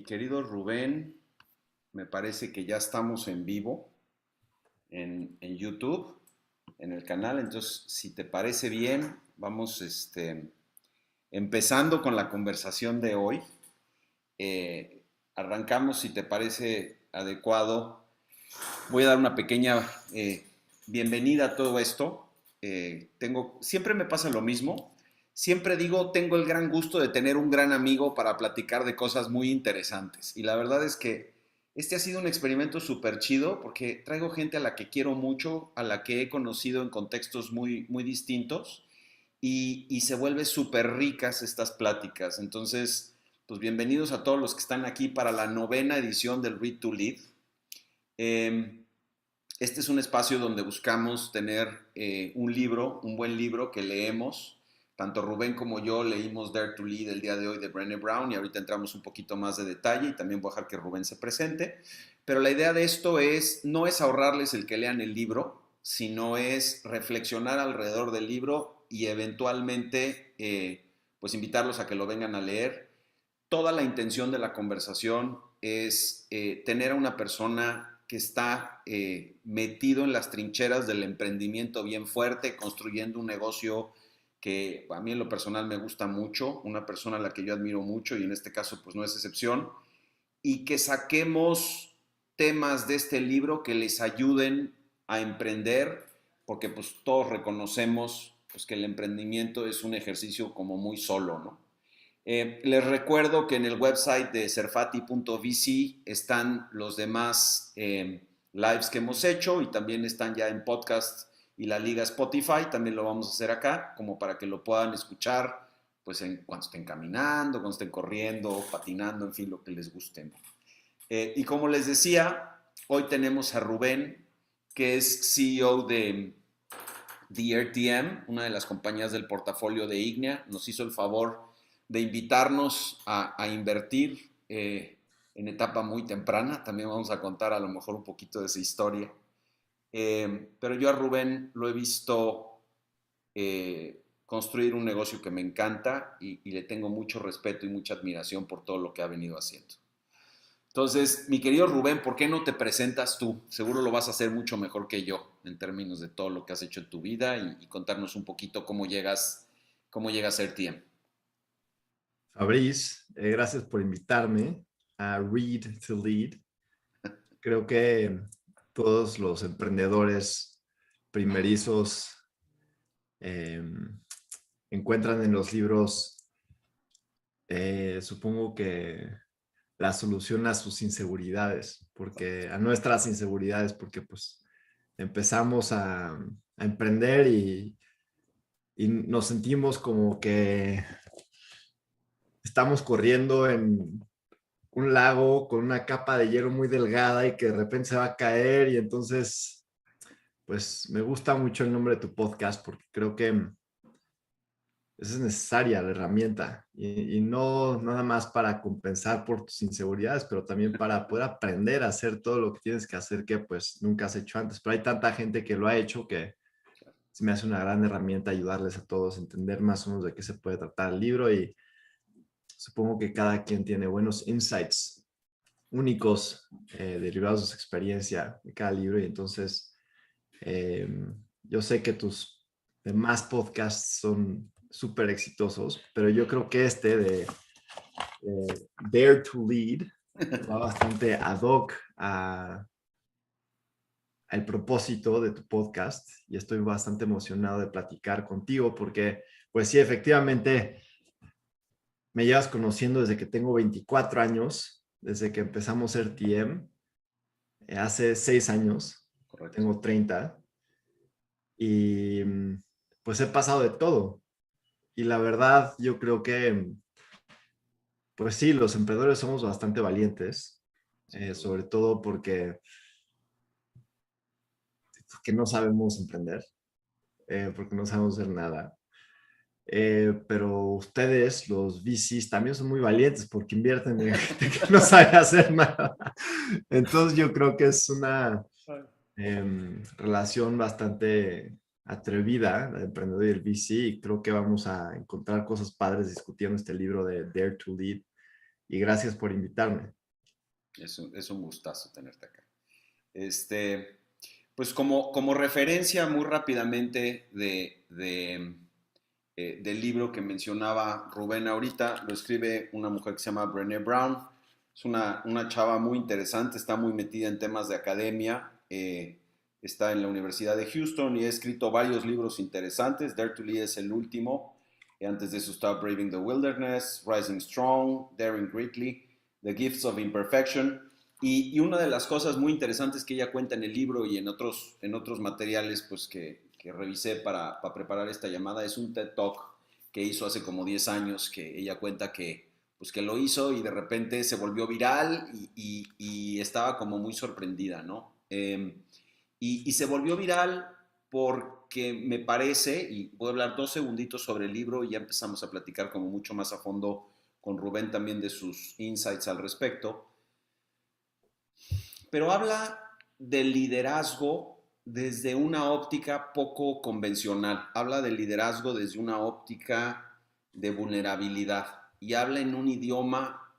Mi querido Rubén, me parece que ya estamos en vivo en YouTube, en el canal. Entonces, si te parece bien, vamos empezando con la conversación de hoy. Arrancamos, si te parece adecuado. Voy a dar una pequeña bienvenida a todo esto. Siempre me pasa lo mismo. Siempre digo, tengo el gran gusto de tener un gran amigo para platicar de cosas muy interesantes. Y la verdad es que este ha sido un experimento súper chido porque traigo gente a la que quiero mucho, a la que he conocido en contextos muy, muy distintos y se vuelven súper ricas estas pláticas. Entonces, pues bienvenidos a todos los que están aquí para la 9ª edición del Read to Lead. Este es un espacio donde buscamos tener un buen libro que leemos. Tanto Rubén como yo leímos Dare to Lead el día de hoy de Brené Brown y ahorita entramos un poquito más de detalle y también voy a dejar que Rubén se presente. Pero la idea de esto no es ahorrarles el que lean el libro, sino es reflexionar alrededor del libro y eventualmente pues invitarlos a que lo vengan a leer. Toda la intención de la conversación es tener a una persona que está metido en las trincheras del emprendimiento bien fuerte, construyendo un negocio que a mí en lo personal me gusta mucho, una persona a la que yo admiro mucho y en este caso pues no es excepción, y que saquemos temas de este libro que les ayuden a emprender, porque pues todos reconocemos pues, que el emprendimiento es un ejercicio como muy solo, ¿no? Les recuerdo que en el website de serfati.vc están los demás lives que hemos hecho y también están ya en podcast y la liga Spotify, también lo vamos a hacer acá, como para que lo puedan escuchar pues cuando estén caminando, cuando estén corriendo, patinando, en fin, lo que les guste. Y como les decía, hoy tenemos a Rubén, que es CEO de The RTM, una de las compañías del portafolio de Ignea. Nos hizo el favor de invitarnos a invertir en etapa muy temprana. También vamos a contar a lo mejor un poquito de esa historia. Pero yo a Rubén lo he visto construir un negocio que me encanta y le tengo mucho respeto y mucha admiración por todo lo que ha venido haciendo. Entonces, mi querido Rubén, ¿por qué no te presentas tú? Seguro lo vas a hacer mucho mejor que yo en términos de todo lo que has hecho en tu vida y contarnos un poquito cómo llegas a RTM. Fabriz, gracias por invitarme a Read to Lead. Creo que todos los emprendedores primerizos eh, encuentran en los libros, supongo que la solución a sus inseguridades, a nuestras inseguridades, porque pues empezamos a emprender y nos sentimos como que estamos corriendo en un lago con una capa de hielo muy delgada y que de repente se va a caer y entonces, pues me gusta mucho el nombre de tu podcast porque creo que es necesaria la herramienta y no nada más para compensar por tus inseguridades, pero también para poder aprender a hacer todo lo que tienes que hacer que pues nunca has hecho antes. Pero hay tanta gente que lo ha hecho que se me hace una gran herramienta ayudarles a todos a entender más o menos de qué se puede tratar el libro y supongo que cada quien tiene buenos insights únicos derivados de su experiencia de cada libro y entonces yo sé que tus demás podcasts son súper exitosos, pero yo creo que este de Dare to Lead va bastante ad hoc al propósito de tu podcast y estoy bastante emocionado de platicar contigo porque pues sí, efectivamente me llevas conociendo desde que tengo 24 años, desde que empezamos RTM, hace 6 años, Correcto. tengo 30 y pues he pasado de todo. Y la verdad, yo creo que, pues sí, los emprendedores somos bastante valientes, sobre todo porque que no sabemos emprender, porque no sabemos hacer nada. Pero ustedes, los VCs, también son muy valientes porque invierten en gente que no sabe hacer nada. Entonces yo creo que es una relación bastante atrevida, la de emprendedor y el VC, y creo que vamos a encontrar cosas padres discutiendo este libro de Dare to Lead. y gracias por invitarme. Es un gustazo tenerte acá. Pues como referencia muy rápidamente del libro que mencionaba Rubén ahorita, lo escribe una mujer que se llama Brené Brown. Es una chava muy interesante, está muy metida en temas de academia, está en la Universidad de Houston y ha escrito varios libros interesantes. Dare to Lead es el último. Antes de eso está Braving the Wilderness, Rising Strong, Daring Greatly, The Gifts of Imperfection. Y una de las cosas muy interesantes que ella cuenta en el libro y en otros materiales pues, que revisé para preparar esta llamada es un TED Talk que hizo hace como 10 años, que ella cuenta pues, que lo hizo y de repente se volvió viral y estaba como muy sorprendida, ¿no? Y se volvió viral porque me parece, y voy a hablar 2 segunditos sobre el libro y ya empezamos a platicar como mucho más a fondo con Rubén también de sus insights al respecto, pero habla del liderazgo desde una óptica poco convencional, habla del liderazgo desde una óptica de vulnerabilidad y habla en un idioma,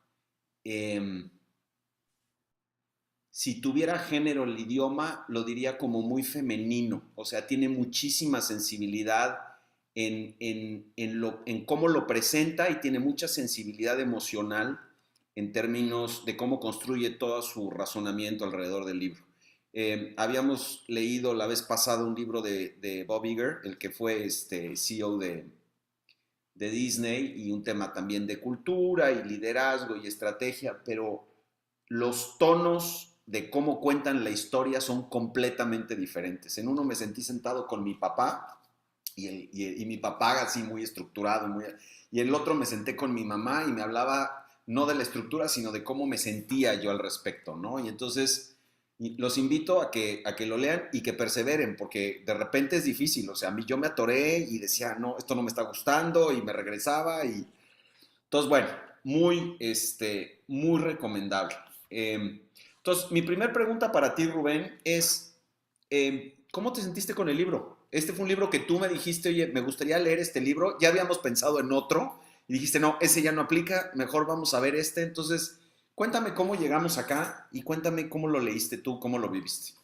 si tuviera género el idioma, lo diría como muy femenino, o sea, tiene muchísima sensibilidad en cómo lo presenta y tiene mucha sensibilidad emocional en términos de cómo construye todo su razonamiento alrededor del libro. Habíamos leído la vez pasada un libro de Bob Iger, el que fue CEO de Disney, y un tema también de cultura y liderazgo y estrategia, pero los tonos de cómo cuentan la historia son completamente diferentes. En uno me sentí sentado con mi papá y mi papá así muy estructurado, y en el otro me senté con mi mamá y me hablaba no de la estructura, sino de cómo me sentía yo al respecto, ¿no? Y entonces los invito a que lo lean y que perseveren, porque de repente es difícil, o sea, a mí yo me atoré y decía, no, esto no me está gustando, y me regresaba, y entonces, bueno, muy recomendable. Entonces, mi primera pregunta para ti, Rubén, es, ¿cómo te sentiste con el libro? Este fue un libro que tú me dijiste, oye, me gustaría leer este libro, ya habíamos pensado en otro, y dijiste, no, ese ya no aplica, mejor vamos a ver este. Entonces, cuéntame cómo llegamos acá y cuéntame cómo lo leíste tú, cómo lo viviste.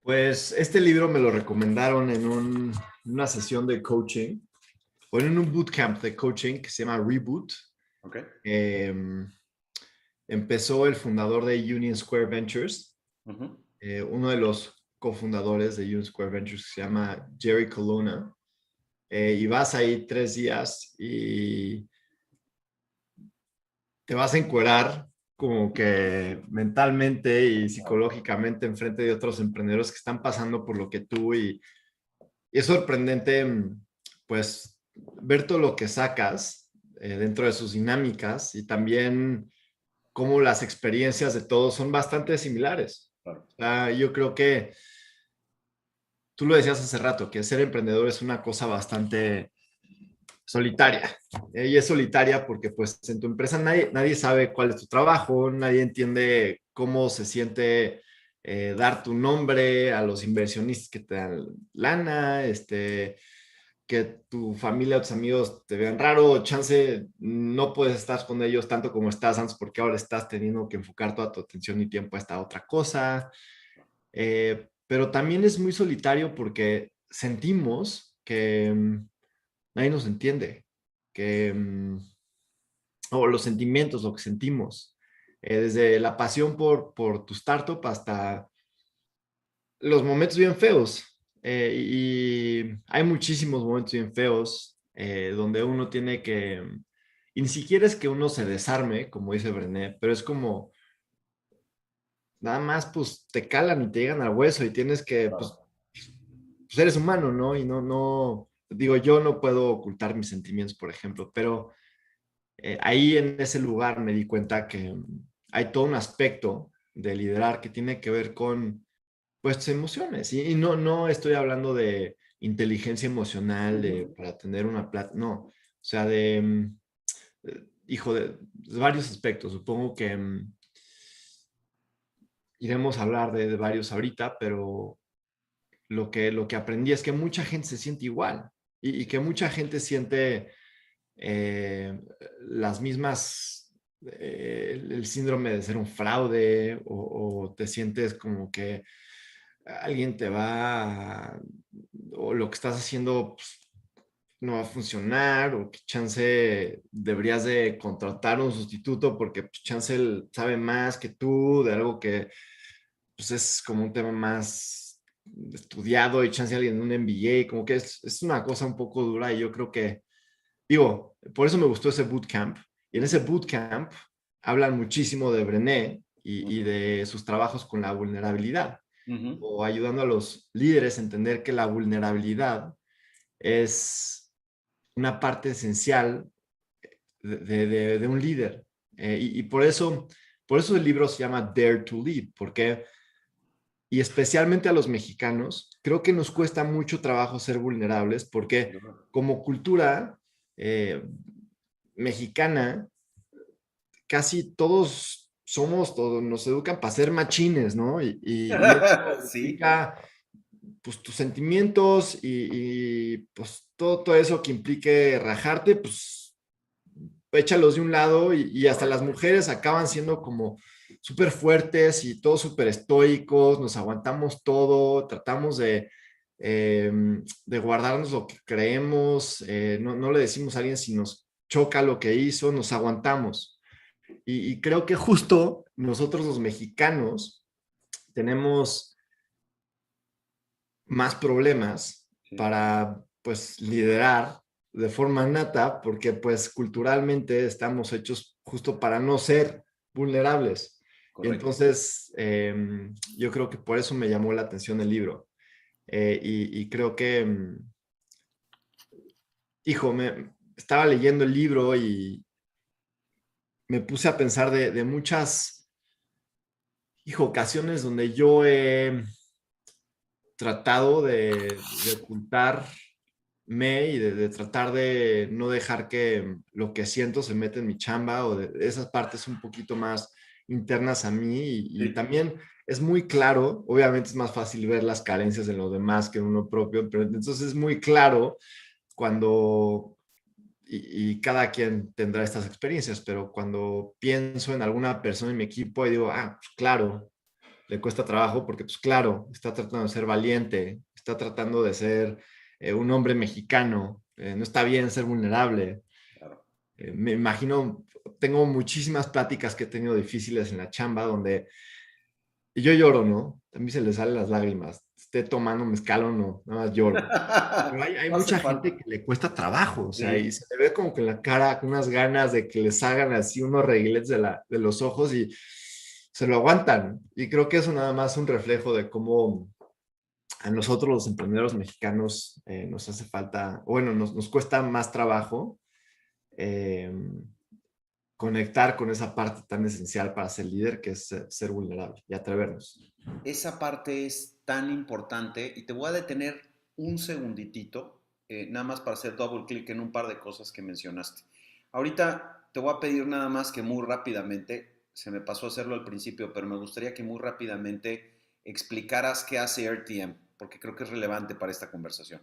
Pues este libro me lo recomendaron en una sesión de coaching o en un bootcamp de coaching que se llama Reboot. Okay. Empezó el fundador de Union Square Ventures, Uh-huh. uno de los cofundadores de Union Square Ventures que se llama Jerry Colonna. Y vas ahí 3 días y te vas a encuerar como que mentalmente y psicológicamente enfrente de otros emprendedores que están pasando por lo que tú, y es sorprendente pues ver todo lo que sacas dentro de sus dinámicas y también cómo las experiencias de todos son bastante similares. Claro. Yo creo que tú lo decías hace rato, que ser emprendedor es una cosa bastante solitaria. Y es solitaria porque pues en tu empresa nadie sabe cuál es tu trabajo, nadie entiende cómo se siente dar tu nombre a los inversionistas que te dan lana, que tu familia o tus amigos te vean raro, chance no puedes estar con ellos tanto como estás antes porque ahora estás teniendo que enfocar toda tu atención y tiempo a esta otra cosa. Pero también es muy solitario porque sentimos que nadie nos entiende, que, o los sentimientos, lo que sentimos, desde la pasión por tu startup hasta los momentos bien feos. Y hay muchísimos momentos bien feos donde uno tiene que, y ni siquiera es que uno se desarme, como dice Brené, pero es como, nada más pues te calan y te llegan al hueso y tienes que, pues eres humano, ¿no? Y no, digo, yo no puedo ocultar mis sentimientos, por ejemplo, pero ahí en ese lugar me di cuenta que hay todo un aspecto de liderar que tiene que ver con pues tus emociones. Y no estoy hablando de inteligencia emocional para tener una plata, no. O sea, hijo, de varios aspectos. Supongo que iremos a hablar de varios ahorita, pero lo que aprendí es que mucha gente se siente igual y que mucha gente siente las mismas, el síndrome de ser un fraude o te sientes como que alguien te va, o lo que estás haciendo pues, no va a funcionar, o que chance deberías de contratar un sustituto porque pues, chance él sabe más que tú de algo que pues, es como un tema más estudiado y chance alguien en un MBA, como que es una cosa un poco dura y yo creo que, digo, por eso me gustó ese bootcamp. Y en ese bootcamp hablan muchísimo de Brené y Ujú, de sus trabajos con la vulnerabilidad ujú, o ayudando a los líderes a entender que la vulnerabilidad es una parte esencial de un líder. Y por eso el libro se llama Dare to Lead, porque, y especialmente a los mexicanos, creo que nos cuesta mucho trabajo ser vulnerables, porque como cultura eh, mexicana, casi todos somos, todos nos educan para ser machines, ¿no? Y eso Sí, implica pues tus sentimientos pues todo eso que implique rajarte, pues échalos de un lado y hasta las mujeres acaban siendo como súper fuertes y todos súper estoicos, nos aguantamos todo, tratamos de guardarnos lo que creemos, no le decimos a alguien si nos choca lo que hizo, nos aguantamos. Y creo que justo nosotros los mexicanos tenemos más problemas sí, para pues liderar de forma nata porque pues culturalmente estamos hechos justo para no ser vulnerables. Y correcto. entonces yo creo que por eso me llamó la atención el libro. Y creo que, hijo, estaba leyendo el libro y me puse a pensar de muchas, hijo, ocasiones donde yo he tratado de ocultarme y de tratar de no dejar que lo que siento se meta en mi chamba o de esas partes un poquito más internas a mí y Sí, también es muy claro, obviamente es más fácil ver las carencias en los demás que en uno propio, pero entonces es muy claro cuando, y cada quien tendrá estas experiencias, pero cuando pienso en alguna persona en mi equipo y digo, ah, pues claro, le cuesta trabajo porque, pues claro, está tratando de ser valiente, está tratando de ser un hombre mexicano, no está bien ser vulnerable. claro. Me imagino, tengo muchísimas pláticas que he tenido difíciles en la chamba donde y yo lloro, ¿no? A mí se le salen las lágrimas, esté tomando mezcal o no, nada más lloro. Pero hay No hace mucha gente falta. que le cuesta trabajo, o sea, y Sí, se le ve como que en la cara con unas ganas de que les hagan así unos reguiletes de los ojos y se lo aguantan. Y creo que eso nada más es un reflejo de cómo a nosotros los emprendedores mexicanos nos hace falta, bueno, nos cuesta más trabajo eh, conectar con esa parte tan esencial para ser líder, que es ser vulnerable y atrevernos. esa parte es tan importante y te voy a detener un segunditito, nada más para hacer double clic en un par de cosas que mencionaste. Ahorita te voy a pedir nada más que muy rápidamente, se me pasó hacerlo al principio, pero me gustaría que muy rápidamente explicaras qué hace RTM, porque creo que es relevante para esta conversación.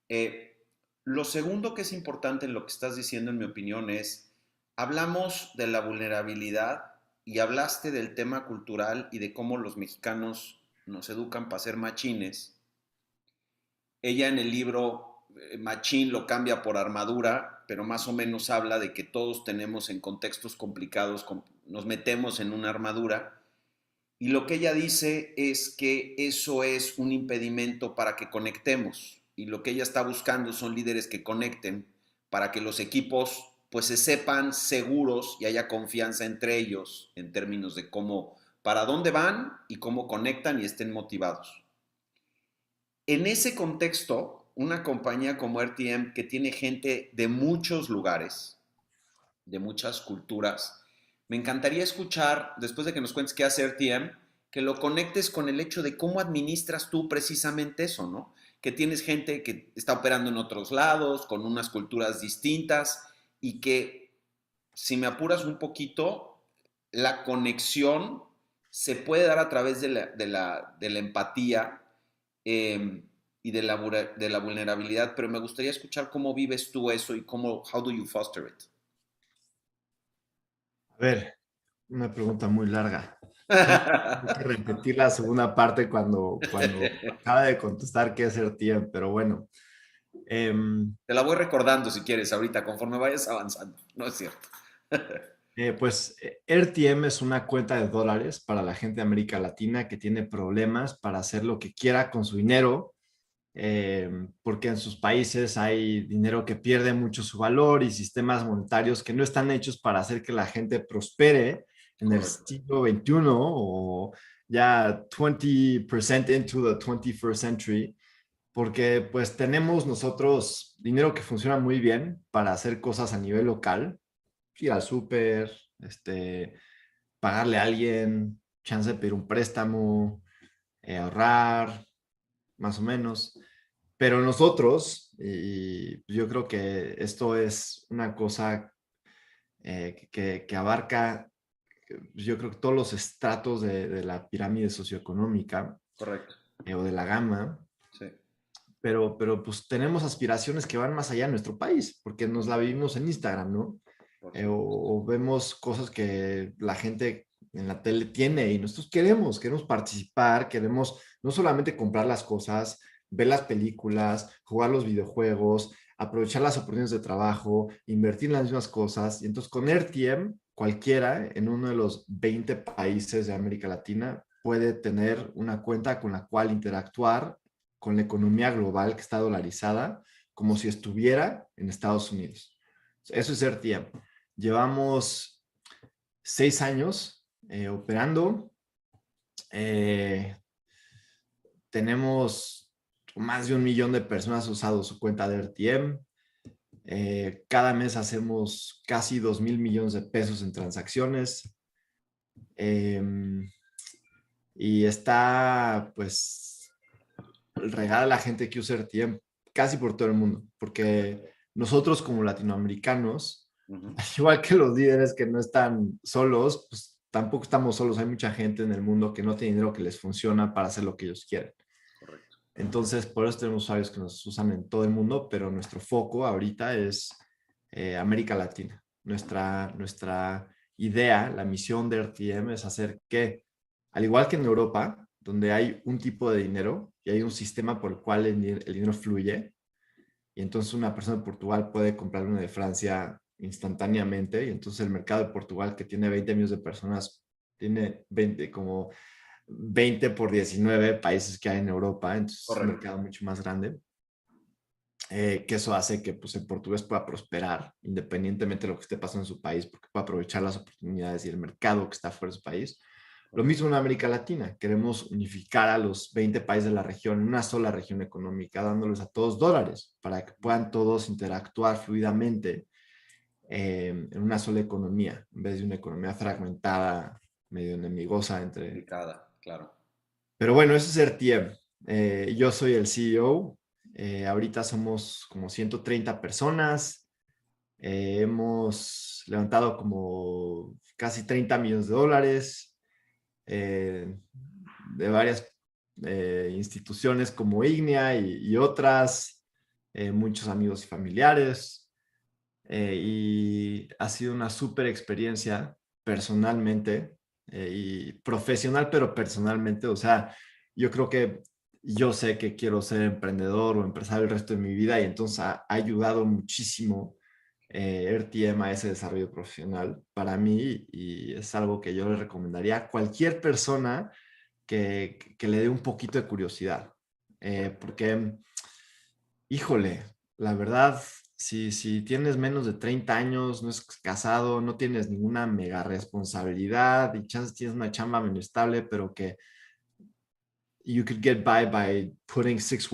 Eh, lo segundo que es importante en lo que estás diciendo, en mi opinión, es, hablamos de la vulnerabilidad y hablaste del tema cultural y de cómo los mexicanos nos educan para ser machines. Ella en el libro Machín lo cambia por armadura, pero más o menos habla de que todos tenemos en contextos complicados, nos metemos en una armadura. Y lo que ella dice es que eso es un impedimento para que conectemos. Y lo que ella está buscando son líderes que conecten para que los equipos pues se sepan seguros y haya confianza entre ellos en términos de cómo, para dónde van y cómo conectan y estén motivados. En ese contexto, una compañía como RTM que tiene gente de muchos lugares, de muchas culturas. Me encantaría escuchar, después de que nos cuentes qué hace RTM, que lo conectes con el hecho de cómo administras tú precisamente eso, ¿no? Que tienes gente que está operando en otros lados, con unas culturas distintas y que, si me apuras un poquito, la conexión se puede dar a través de la empatía, y de la vulnerabilidad, pero me gustaría escuchar cómo vives tú eso y how do you foster it. A ver, una pregunta muy larga. Tengo que repetir la segunda parte cuando acaba de contestar qué es RTM, pero bueno. Te la voy recordando si quieres ahorita, conforme vayas avanzando. No es cierto. Pues RTM es una cuenta de dólares para la gente de América Latina que tiene problemas para hacer lo que quiera con su dinero, porque en sus países hay dinero que pierde mucho su valor y sistemas monetarios que no están hechos para hacer que la gente prospere en el Correcto. siglo XXI o ya 20% into the 21st century, porque pues tenemos nosotros dinero que funciona muy bien para hacer cosas a nivel local, ir al súper, pagarle a alguien, chance de pedir un préstamo, ahorrar, más o menos. Pero nosotros, y yo creo que esto es una cosa que abarca, yo creo que todos los estratos de la pirámide socioeconómica Correcto. o de la gama, Sí. pero pues tenemos aspiraciones que van más allá de nuestro país, porque nos la vivimos en Instagram, ¿no? Por supuesto. O vemos cosas que la gente en la tele tiene y nosotros queremos participar, queremos no solamente comprar las cosas, ver las películas, jugar los videojuegos, aprovechar las oportunidades de trabajo, invertir en las mismas cosas. Y entonces con RTM, cualquiera en uno de los 20 países de América Latina puede tener una cuenta con la cual interactuar con la economía global que está dolarizada, como si estuviera en Estados Unidos. Eso es RTM. Llevamos 6 años operando. Tenemos más de 1 millón de personas usado su cuenta de RTM. Cada mes hacemos casi 2,000 millones de pesos en transacciones. Y está, pues, regala a la gente que usa RTM casi por todo el mundo, porque nosotros como latinoamericanos, igual que los líderes que no están solos, pues tampoco estamos solos. Hay mucha gente en el mundo que no tiene dinero que les funciona para hacer lo que ellos quieren. Correcto. Entonces, por eso tenemos usuarios que nos usan en todo el mundo, pero nuestro foco ahorita es América Latina. Nuestra idea, la misión de RTM es hacer que, al igual que en Europa, donde hay un tipo de dinero y hay un sistema por el cual el dinero fluye, y entonces una persona de Portugal puede comprar una de Francia instantáneamente, y entonces el mercado de Portugal, que tiene 20 millones de personas, tiene 20 por 19 países que hay en Europa, entonces es un Correcto. mercado mucho más grande, que eso hace que pues, el portugués pueda prosperar independientemente de lo que esté pasando en su país, porque puede aprovechar las oportunidades y el mercado que está fuera de su país. Lo mismo en América Latina. Queremos unificar a los 20 países de la región en una sola región económica, dándoles a todos dólares para que puedan todos interactuar fluidamente en una sola economía, en vez de una economía fragmentada, medio enemigosa entre... Complicada, claro. Pero bueno, eso es RTM. Yo soy el CEO. Ahorita somos como 130 personas. Hemos levantado como casi 30 millones de dólares de varias instituciones como Ignea y otras, muchos amigos y familiares. Y ha sido una súper experiencia personalmente y profesional, pero personalmente. O sea, yo creo que yo sé que quiero ser emprendedor o empresario el resto de mi vida, y entonces ha ayudado muchísimo RTM a ese desarrollo profesional para mí, y es algo que yo le recomendaría a cualquier persona que le dé un poquito de curiosidad. Porque, híjole, la verdad, si tienes menos de 30 años, no es casado, no tienes ninguna mega responsabilidad y chance tienes una chamba medio estable, pero que you could get by putting 6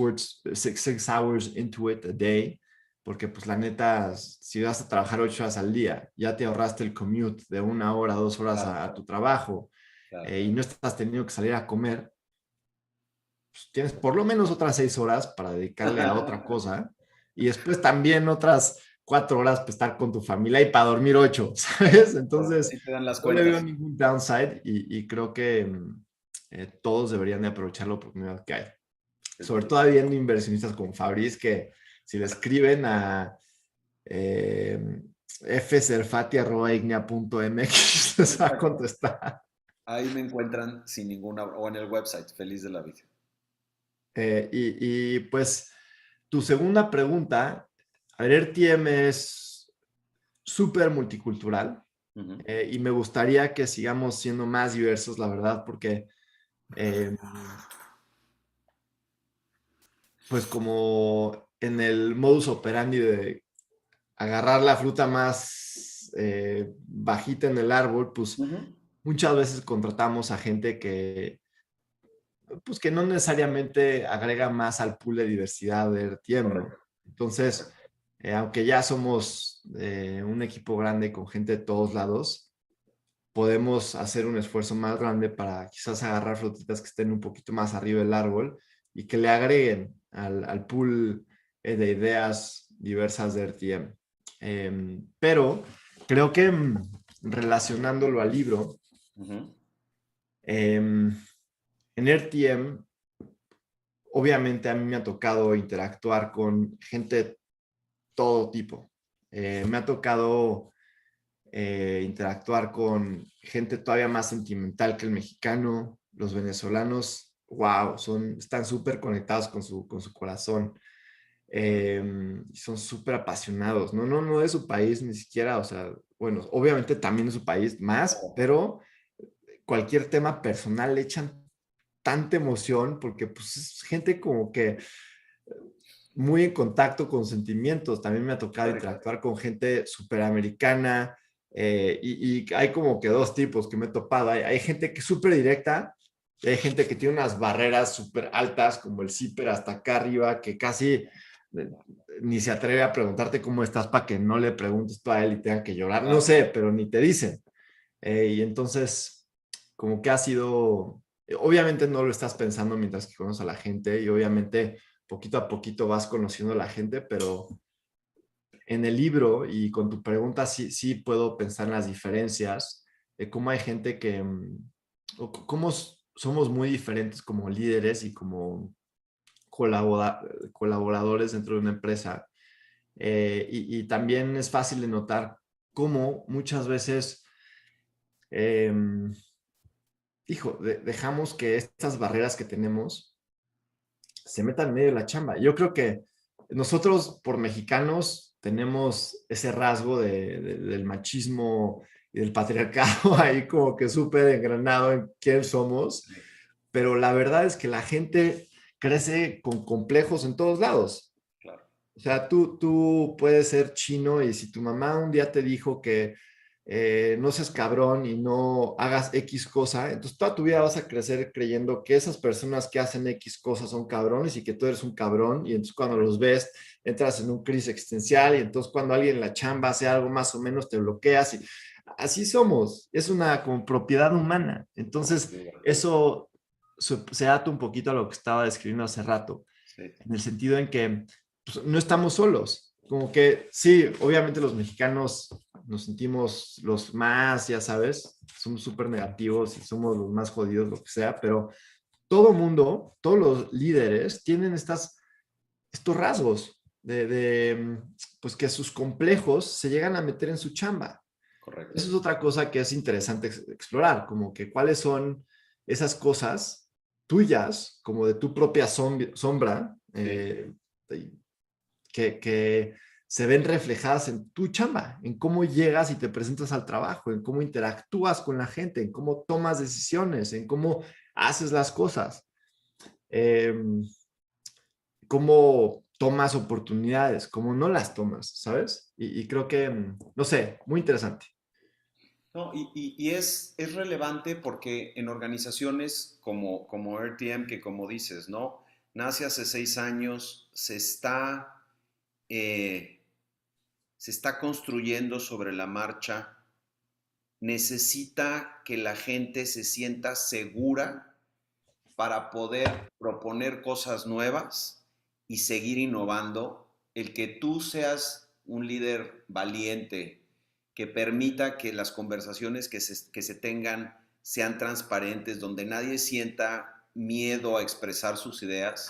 hours into it a day, porque pues la neta, si vas a trabajar 8 horas al día, ya te ahorraste el commute de 1 hora, 2 horas Claro, a tu trabajo, claro. y no estás teniendo que salir a comer, pues tienes por lo menos otras 6 horas para dedicarle a otra cosa, y después también otras 4 horas para estar con tu familia y para dormir 8, ¿sabes? Entonces, Así te dan las no le veo cuentas. ningún downside, y creo que todos deberían de aprovechar la oportunidad que hay. sobre todo habiendo inversionistas como Fabriz, que si le escriben a fserfati@ignea.mx les va a Exacto. contestar. Ahí me encuentran sin ninguna, o en el website, feliz de la vida. Pues tu segunda pregunta, a ver, RTM es súper multicultural Ujú, y me gustaría que sigamos siendo más diversos, la verdad, porque eh, pues como en el modus operandi de agarrar la fruta más bajita en el árbol, pues ujú. muchas veces contratamos a gente pues que no necesariamente agrega más al pool de diversidad de RTM, ¿no? Correcto. Entonces, aunque ya somos un equipo grande con gente de todos lados, podemos hacer un esfuerzo más grande para quizás agarrar frutitas que estén un poquito más arriba del árbol y que le agreguen al pool de ideas diversas de RTM. Pero creo que relacionándolo al libro, Ujú, en RTM, obviamente a mí me ha tocado interactuar con gente de todo tipo. Me ha tocado interactuar con gente todavía más sentimental que el mexicano. Los venezolanos, wow, están súper conectados con su corazón. Son súper apasionados, no, no, no de su país ni siquiera, o sea, bueno, obviamente también de su país más, pero cualquier tema personal le echan tanta emoción porque pues es gente como que muy en contacto con sentimientos. También me ha tocado correcto. interactuar con gente superamericana y hay como que dos tipos que me he topado. Hay gente que es súper directa, y hay gente que tiene unas barreras súper altas como el zipper hasta acá arriba que casi ni se atreve a preguntarte cómo estás para que no le preguntes tú a él y tenga que llorar. No Claro. sé, pero ni te dicen. Y entonces, como que ha sido, obviamente no lo estás pensando mientras que conoces a la gente y obviamente poquito a poquito vas conociendo a la gente, pero en el libro y con tu pregunta sí, sí puedo pensar en las diferencias de cómo hay gente que, cómo somos muy diferentes como líderes y como colaboradores dentro de una empresa. Y también es fácil de notar cómo muchas veces eh, dejamos que estas barreras que tenemos se metan en medio de la chamba. Yo creo que nosotros, por mexicanos, tenemos ese rasgo del machismo y del patriarcado ahí como que súper engranado en quién somos, Sí, pero la verdad es que la gente crece con complejos en todos lados. claro. O sea, tú puedes ser chino y si tu mamá un día te dijo que no seas cabrón y no hagas X cosa, entonces toda tu vida vas a crecer creyendo que esas personas que hacen X cosas son cabrones y que tú eres un cabrón y entonces cuando los ves entras en un crisis existencial y entonces cuando alguien en la chamba hace algo más o menos te bloqueas y así somos, es una como propiedad humana. Entonces Sin duda. eso se ata un poquito a lo que estaba describiendo hace rato, Sí. en el sentido en que pues, no estamos solos. Como que sí, obviamente los mexicanos nos sentimos los más, ya sabes, somos súper negativos y somos los más jodidos, lo que sea, pero todo mundo, todos los líderes tienen estos rasgos pues que sus complejos se llegan a meter en su chamba. Correcto. Eso es otra cosa que es interesante explorar, como que cuáles son esas cosas tuyas, como de tu propia sombra, Sí. que se ven reflejadas en tu chamba, en cómo llegas y te presentas al trabajo, en cómo interactúas con la gente, en cómo tomas decisiones, en cómo haces las cosas, eh, cómo tomas oportunidades, cómo no las tomas, ¿sabes? Y creo que, no sé, muy interesante. No, y es relevante porque en organizaciones como RTM, que como dices, ¿no? Nace hace 6 años, eh, se está construyendo sobre la marcha, necesita que la gente se sienta segura para poder proponer cosas nuevas y seguir innovando. El que tú seas un líder valiente, que permita que las conversaciones que se tengan sean transparentes, donde nadie sienta miedo a expresar sus ideas,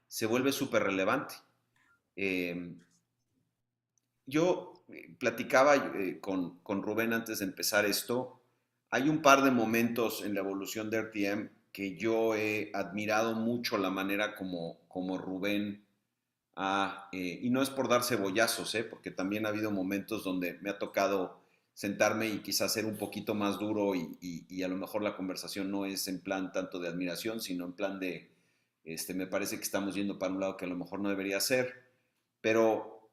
se vuelve súper relevante. Yo platicaba con Rubén antes de empezar esto. Hay un par de momentos en la evolución de RTM que yo he admirado mucho la manera como Rubén y no es por dar cebollazos, porque también ha habido momentos donde me ha tocado sentarme y quizás ser un poquito más duro y a lo mejor la conversación no es en plan tanto de admiración, sino en plan de, me parece que estamos yendo para un lado que a lo mejor no debería ser, pero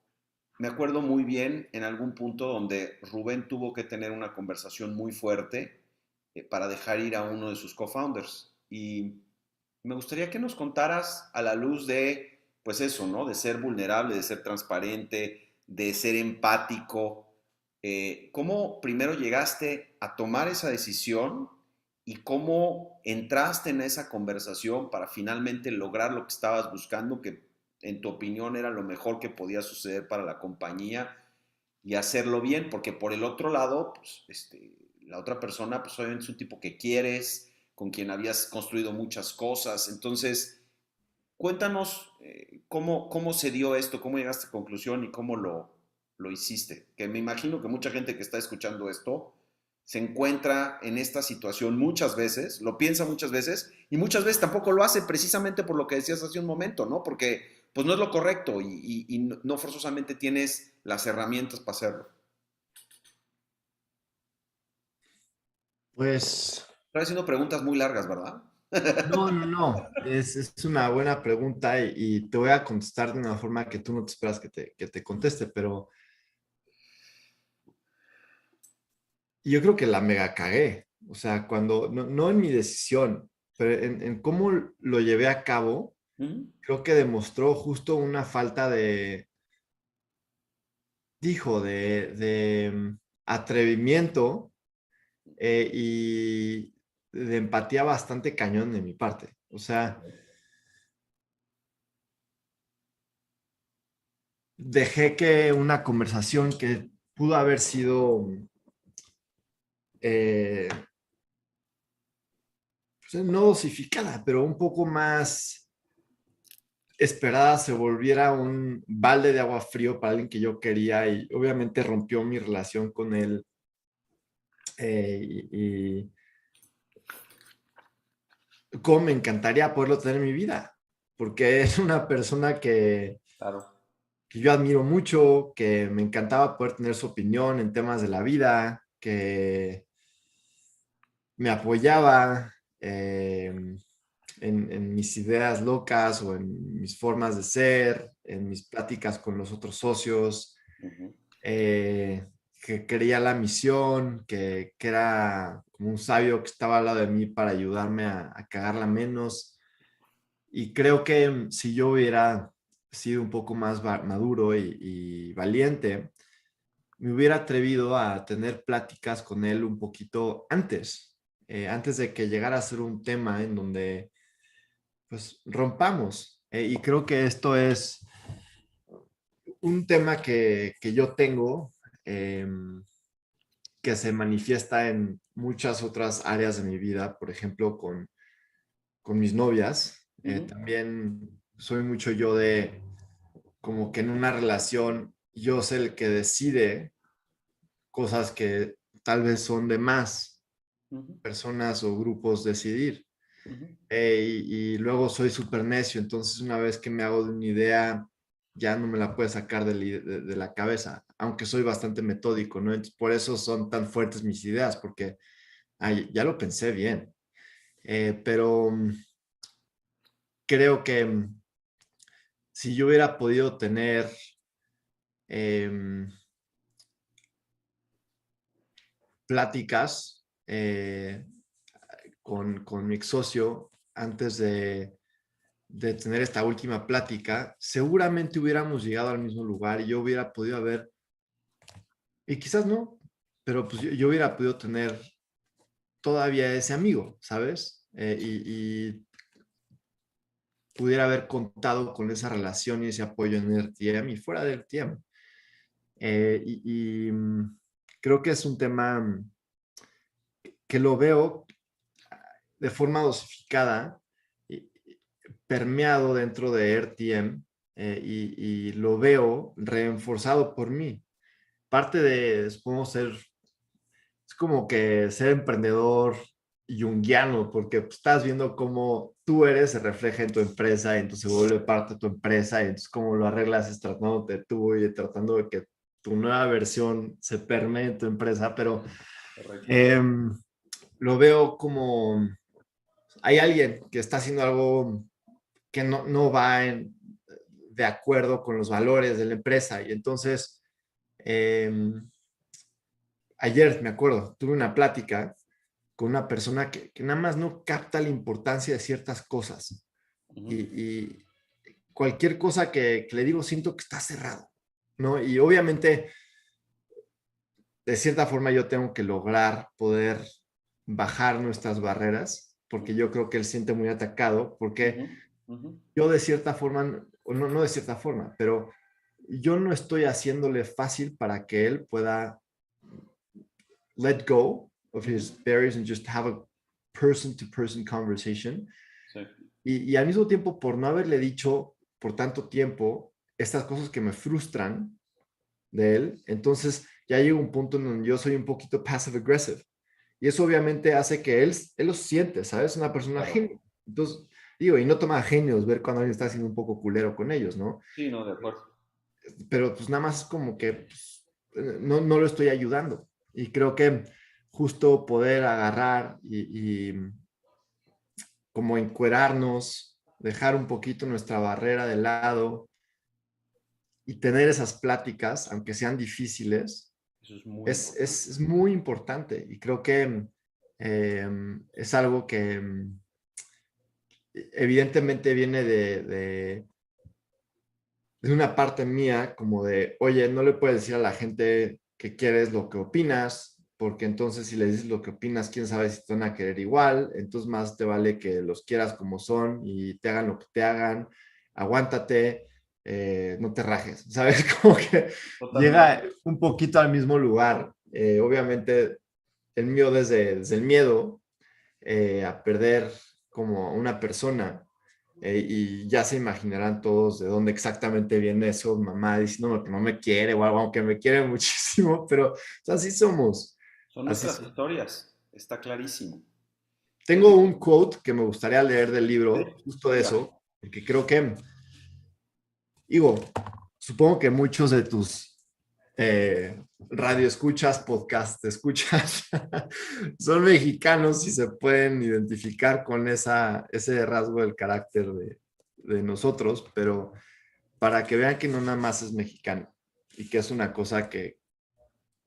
me acuerdo muy bien en algún punto donde Rubén tuvo que tener una conversación muy fuerte para dejar ir a uno de sus co-founders. Y me gustaría que nos contaras a la luz de, pues eso, ¿no? De ser vulnerable, de ser transparente, de ser empático. ¿Cómo primero llegaste a tomar esa decisión y cómo entraste en esa conversación para finalmente lograr lo que estabas buscando, que en tu opinión era lo mejor que podía suceder para la compañía y hacerlo bien? Porque por el otro lado, pues, la otra persona, pues obviamente es un tipo que quieres, con quien habías construido muchas cosas. Entonces, cuéntanos cómo se dio esto, cómo llegaste a conclusión y cómo lo hiciste. Que me imagino que mucha gente que está escuchando esto se encuentra en esta situación muchas veces, lo piensa muchas veces y muchas veces tampoco lo hace precisamente por lo que decías hace un momento, ¿no? Porque pues no es lo correcto y no forzosamente tienes las herramientas para hacerlo. Pues Estoy haciendo preguntas muy largas, ¿verdad? no, no, no. Es una buena pregunta y te voy a contestar de una forma que tú no te esperas que te conteste, pero yo creo que la mega cagué. O sea, cuando, no, no en mi decisión, pero en cómo lo llevé a cabo, creo que demostró justo una falta de atrevimiento y de empatía bastante cañón de mi parte. O sea, dejé que una conversación que pudo haber sido eh, pues, no dosificada, pero un poco más esperada, se volviera un balde de agua frío para alguien que yo quería y obviamente rompió mi relación con él. Y cómo me encantaría poderlo tener en mi vida, porque es una persona Claro. que yo admiro mucho, que me encantaba poder tener su opinión en temas de la vida, que me apoyaba en mis ideas locas o en mis formas de ser, en mis pláticas con los otros socios, Ujú. eh, que creía la misión, que era como un sabio que estaba al lado de mí para ayudarme a cagarla menos. Y creo que si yo hubiera sido un poco más maduro y valiente, me hubiera atrevido a tener pláticas con él un poquito antes, antes de que llegara a ser un tema en donde pues rompamos. Y creo que esto es un tema que yo tengo, eh, que se manifiesta en muchas otras áreas de mi vida, por ejemplo, con mis novias. Ujú. También soy mucho yo de como que en una relación yo soy el que decide cosas que tal vez son de más Ujú. personas o grupos decidir. Ujú. Y luego soy súper necio, entonces una vez que me hago de una idea, ya no me la puedo sacar de la cabeza, aunque soy bastante metódico, ¿no? Entonces, por eso son tan fuertes mis ideas, porque ay, ya lo pensé bien. Pero creo que si yo hubiera podido tener em, pláticas con mi ex socio antes de tener esta última plática, seguramente hubiéramos llegado al mismo lugar y yo hubiera podido haber, y quizás no, pero pues yo hubiera podido tener todavía ese amigo, ¿sabes? Y pudiera haber contado con esa relación y ese apoyo en el RTM y fuera del RTM. Creo que es un tema que lo veo de forma dosificada permeado dentro de RTM y lo veo reforzado por mí. Parte de, supongo, es como que ser emprendedor junguiano, porque pues, estás viendo cómo tú eres, se refleja en tu empresa, y entonces se vuelve parte de tu empresa, y entonces cómo lo arreglas es tratando de tú y tratando de que tu nueva versión se permee en tu empresa, pero eh, lo veo como hay alguien que está haciendo algo que no va de acuerdo con los valores de la empresa, y entonces eh, ayer me acuerdo, tuve una plática con una persona que nada más no capta la importancia de ciertas cosas. Y cualquier cosa que le digo, siento que está cerrado, ¿no? Y obviamente, de cierta forma, yo tengo que lograr poder bajar nuestras barreras, porque yo creo que él siente muy atacado, porque yo de cierta forma, o no de cierta forma, pero yo no estoy haciéndole fácil para que él pueda let go of his barriers and just have a person-to-person conversation. Sí. Y al mismo tiempo, por no haberle dicho por tanto tiempo estas cosas que me frustran de él, entonces ya llega un punto en donde yo soy un poquito passive-aggressive. Y eso obviamente hace que él lo siente, ¿sabes? Una persona Claro. genio. Entonces, digo, y no toma genios ver cuando alguien está siendo un poco culero con ellos, ¿no? Sí, no, de acuerdo. Pero pues nada más como que pues, no lo estoy ayudando. Y creo que justo poder agarrar y como encuerarnos, dejar un poquito nuestra barrera de lado y tener esas pláticas, aunque sean difíciles, Eso es muy importante. es muy importante. Y creo que es algo que evidentemente viene de una parte mía, como de, oye, no le puedes decir a la gente que quieres lo que opinas, porque entonces si le dices lo que opinas, quién sabe si te van a querer igual, entonces más te vale que los quieras como son y te hagan lo que te hagan, aguántate, no te rajes, ¿sabes? Como que Totalmente. llega un poquito al mismo lugar. Obviamente, el mío desde el miedo a perder como una persona. Y ya se imaginarán todos de dónde exactamente viene eso, mamá diciendo que no me quiere o algo, aunque me quiere muchísimo, pero o sea, así somos. Son Así nuestras somos. historias. Está clarísimo. Tengo un quote que me gustaría leer del Sí, libro, justo de venga. eso, porque creo que, digo, supongo que muchos de tus radio escuchas, podcast escuchas, son mexicanos y se pueden identificar con ese rasgo del carácter de nosotros, pero para que vean que no nada más es mexicano y que es una cosa que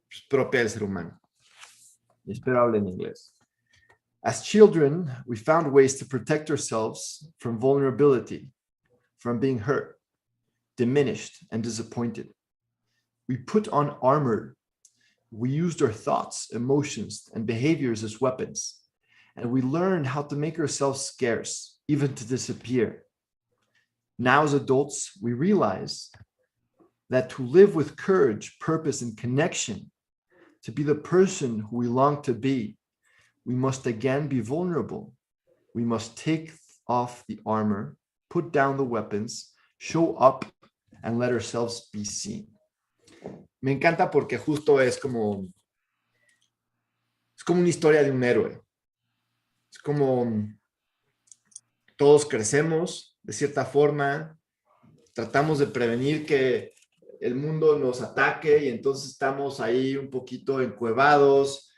es propia del ser humano. Y espero hable en inglés. As children, we found ways to protect ourselves from vulnerability, from being hurt, diminished, and disappointed. We put on armor. We used our thoughts, emotions, and behaviors as weapons, and we learned how to make ourselves scarce, even to disappear. Now, as adults, we realize that to live with courage, purpose, and connection, to be the person who we long to be, we must again be vulnerable. We must take off the armor, put down the weapons, show up, and let ourselves be seen. Me encanta porque justo es como una historia de un héroe. Es como todos crecemos de cierta forma, tratamos de prevenir que el mundo nos ataque y entonces estamos ahí un poquito encuevados,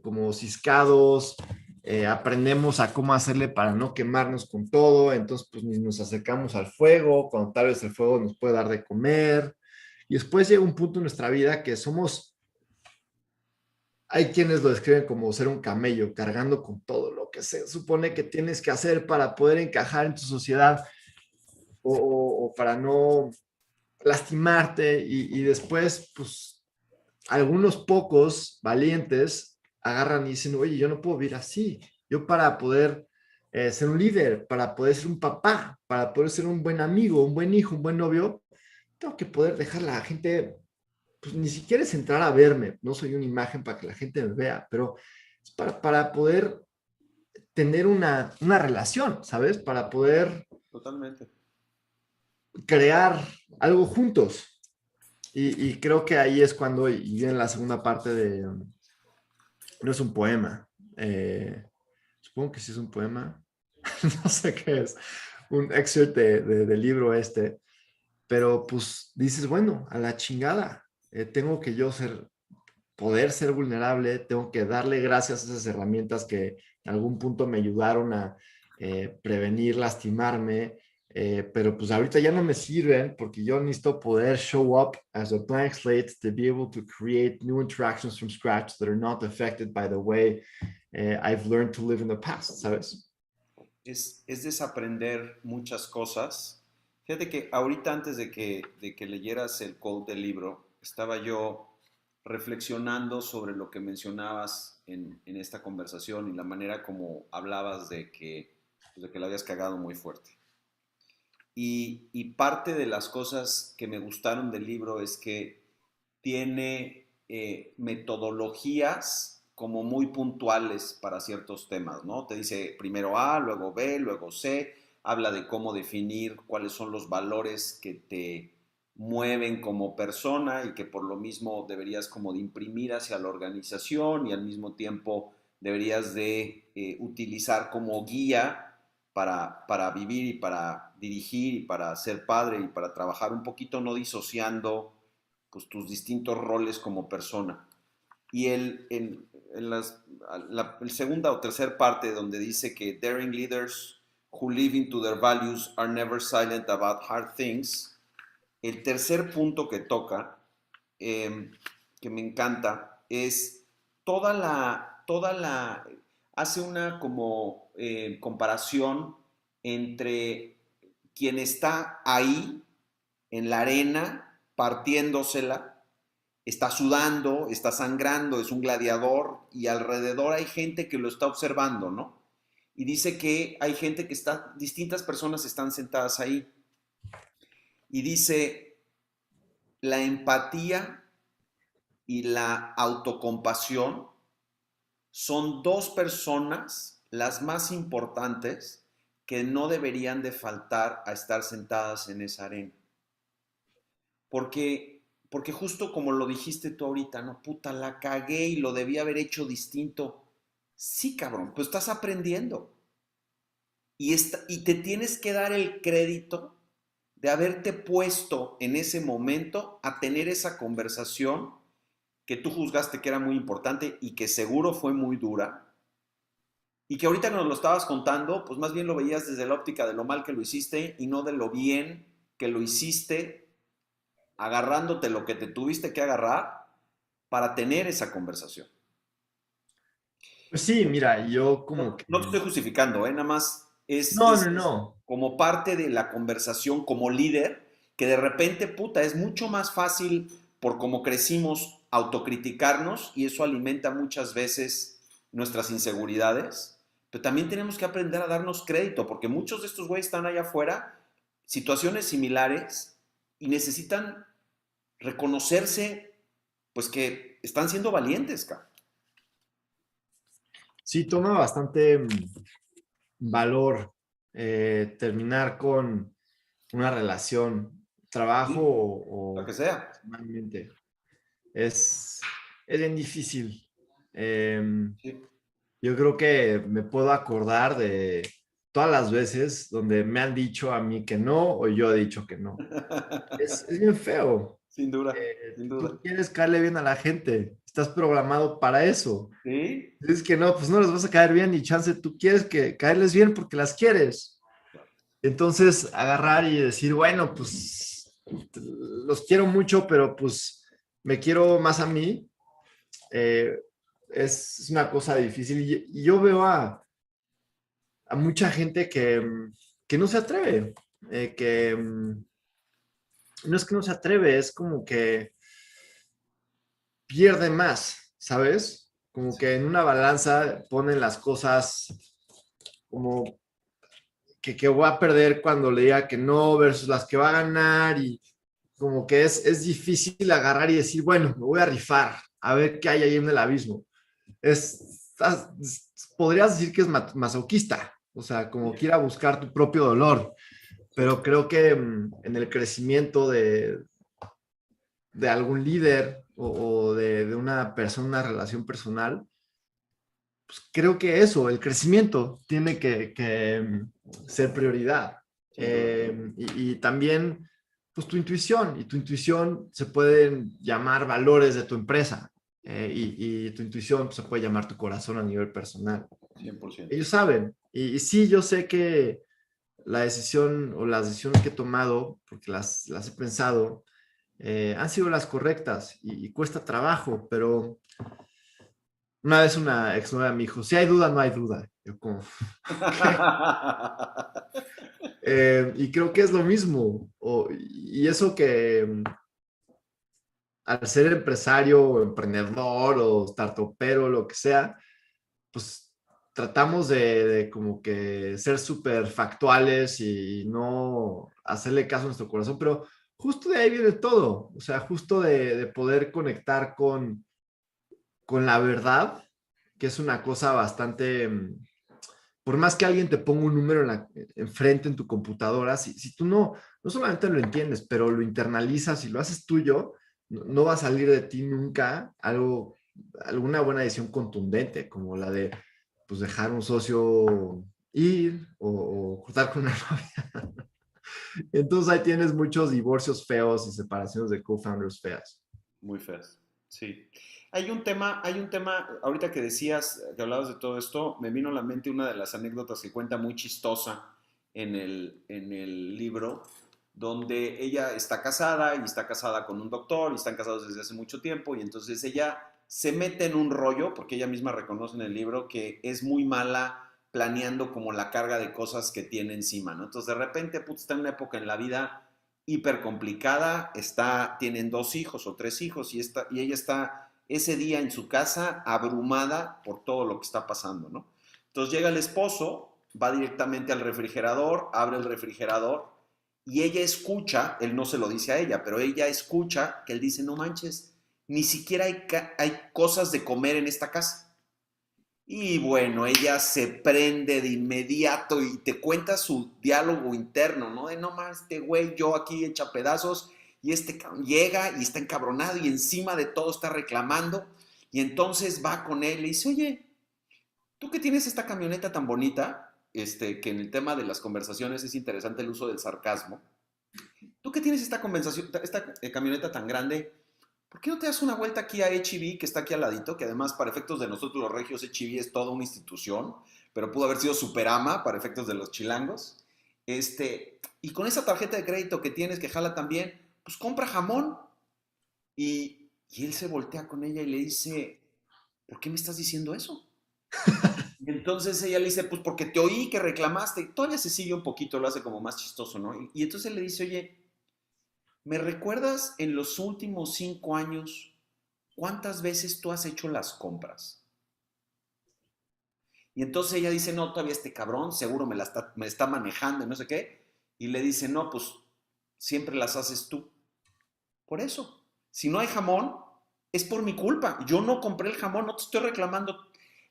como ciscados, aprendemos a cómo hacerle para no quemarnos con todo, entonces pues ni nos acercamos al fuego, cuando tal vez el fuego nos puede dar de comer. Y después llega un punto en nuestra vida que hay quienes lo describen como ser un camello cargando con todo lo que se supone que tienes que hacer para poder encajar en tu sociedad o para no lastimarte y después, pues, algunos pocos valientes agarran y dicen, oye, yo no puedo vivir así. Yo para poder ser un líder, para poder ser un papá, para poder ser un buen amigo, un buen hijo, un buen novio, tengo que poder dejar a la gente, pues ni siquiera es entrar a verme, no soy una imagen para que la gente me vea, pero es para poder tener una relación, ¿sabes? Para poder totalmente. crear algo juntos. Y creo que ahí es cuando y viene la segunda parte de, no es un poema, supongo que sí es un poema, no sé qué es, un excerpt del libro este, pero pues dices, bueno, a la chingada, tengo que yo poder ser vulnerable, tengo que darle gracias a esas herramientas que en algún punto me ayudaron a prevenir lastimarme, pero pues ahorita ya no me sirven porque yo necesito poder show up as a blank slate to be able to create new interactions from scratch that are not affected by the way I've learned to live in the past, ¿sabes? Es desaprender muchas cosas. Fíjate que ahorita antes de que leyeras el quote del libro, estaba yo reflexionando sobre lo que mencionabas en esta conversación y la manera como hablabas de que la habías cagado muy fuerte. Y parte de las cosas que me gustaron del libro es que tiene metodologías como muy puntuales para ciertos temas, ¿no? Te dice primero A, luego B, luego C, habla de cómo definir cuáles son los valores que te mueven como persona y que por lo mismo deberías como de imprimir hacia la organización y al mismo tiempo deberías de utilizar como guía para vivir y para dirigir y para ser padre y para trabajar un poquito no disociando pues, tus distintos roles como persona. Y el segunda o tercer parte donde dice que daring leaders who live into their values are never silent about hard things. El tercer punto que toca, que me encanta, es hace una como comparación entre quien está ahí en la arena partiéndosela, está sudando, está sangrando, es un gladiador y alrededor hay gente que lo está observando, ¿no? Y dice que hay gente que está, distintas personas están sentadas ahí. Y dice, la empatía y la autocompasión son dos personas las más importantes que no deberían de faltar a estar sentadas en esa arena. Porque justo como lo dijiste tú ahorita, no, puta, la cagué y lo debí haber hecho distinto. Sí, cabrón, pues estás aprendiendo. Y te tienes que dar el crédito de haberte puesto en ese momento a tener esa conversación que tú juzgaste que era muy importante y que seguro fue muy dura. Y que ahorita nos lo estabas contando, pues más bien lo veías desde la óptica de lo mal que lo hiciste y no de lo bien que lo hiciste agarrándote lo que te tuviste que agarrar para tener esa conversación. Pues sí, mira, yo como No, que... no te estoy justificando, ¿eh? Nada más No, no, no. como parte de la conversación como líder, que de repente, puta, es mucho más fácil por cómo crecimos autocriticarnos y eso alimenta muchas veces nuestras inseguridades, pero también tenemos que aprender a darnos crédito, porque muchos de estos güeyes están allá afuera, situaciones similares, y necesitan reconocerse, pues que están siendo valientes, cabrón. Sí, toma bastante valor terminar con una relación, trabajo Sí, lo o que sea. personalmente. Es, es bien difícil. Em, Sí. yo creo que me puedo acordar de todas las veces donde me han dicho a mí que no o yo he dicho que no. Es bien feo. Sin duda, sin duda. Tú quieres caerle bien a la gente, estás programado para eso. Sí, Es que no, pues no les vas a caer bien y chance, tú quieres que caerles bien porque las quieres. Entonces, agarrar y decir, bueno, pues los quiero mucho, pero pues me quiero más a mí, eh, es una cosa difícil. Y yo veo a mucha gente que no se atreve, que no es que no se atreve, es como que pierde más, ¿sabes? Como que en una balanza ponen las cosas como que voy a perder cuando le diga que no versus las que va a ganar y como que es difícil agarrar y decir, bueno, me voy a rifar, a ver qué hay ahí en el abismo. Es, podrías decir que es masoquista, o sea, como que ir a buscar tu propio dolor. pero creo que en el crecimiento de algún líder o de una persona, una relación personal, pues creo que eso, el crecimiento tiene que ser prioridad. Sin duda. Y también, pues tu intuición se pueden llamar valores de tu empresa, y tu intuición pues, se puede llamar tu corazón a nivel personal. 100%. Ellos saben, y sí, yo sé que la decisión o las decisiones que he tomado, porque las he pensado, han sido las correctas y cuesta trabajo, pero una vez una exnovia me dijo, si hay duda, no hay duda. Yo como, ¿qué? Y creo que es lo mismo. Y eso que al ser empresario o emprendedor o startupero, lo que sea, pues tratamos de como que ser súper factuales y no hacerle caso a nuestro corazón, pero justo de ahí viene todo. O sea, justo de poder conectar con la verdad, que es una cosa bastante, por más que alguien te ponga un número enfrente en tu computadora, si tú no solamente lo entiendes, pero lo internalizas y lo haces tuyo, no va a salir de ti nunca alguna buena decisión contundente, como la de pues, dejar un socio ir o cortar con una novia. Entonces ahí tienes muchos divorcios feos y separaciones de co-founders feas. Muy feas. Sí. Hay un tema, ahorita que decías, que hablabas de todo esto, me vino a la mente una de las anécdotas que cuenta muy chistosa en el libro, donde ella está casada y está casada con un doctor y están casados desde hace mucho tiempo y entonces ella se mete en un rollo, porque ella misma reconoce en el libro que es muy mala planeando como la carga de cosas que tiene encima, ¿no? Entonces de repente, putz, está en una época en la vida hiper complicada, tienen 2 hijos o 3 hijos y ella está ese día en su casa abrumada por todo lo que está pasando, ¿no? Entonces llega el esposo, va directamente al refrigerador, abre el refrigerador y ella escucha, él no se lo dice a ella, pero ella escucha que él dice, no manches, ni siquiera hay cosas de comer en esta casa. Y bueno, ella se prende de inmediato y te cuenta su diálogo interno, ¿no? De no más, este güey, yo aquí hecha pedazos y este llega y está encabronado y encima de todo está reclamando. Y entonces va con él y le dice, oye, tú que tienes esta camioneta tan bonita, que en el tema de las conversaciones es interesante el uso del sarcasmo. Tú que tienes esta camioneta tan grande, ¿por qué no te das una vuelta aquí a H-E-B, que está aquí al ladito? Que además, para efectos de nosotros los regios, H-E-B es toda una institución, pero pudo haber sido Superama para efectos de los chilangos. Y con esa tarjeta de crédito que tienes, que jala también, pues compra jamón. Y él se voltea con ella y le dice, ¿por qué me estás diciendo eso? Y entonces ella le dice, pues porque te oí que reclamaste. Todavía se sigue un poquito, lo hace como más chistoso, ¿no? Y entonces le dice, oye, ¿me recuerdas en los últimos 5 años cuántas veces tú has hecho las compras? Y entonces ella dice, no, todavía este cabrón seguro me está manejando y no sé qué. Y le dice, no, pues siempre las haces tú. Por eso, si no hay jamón, es por mi culpa. Yo no compré el jamón, no te estoy reclamando.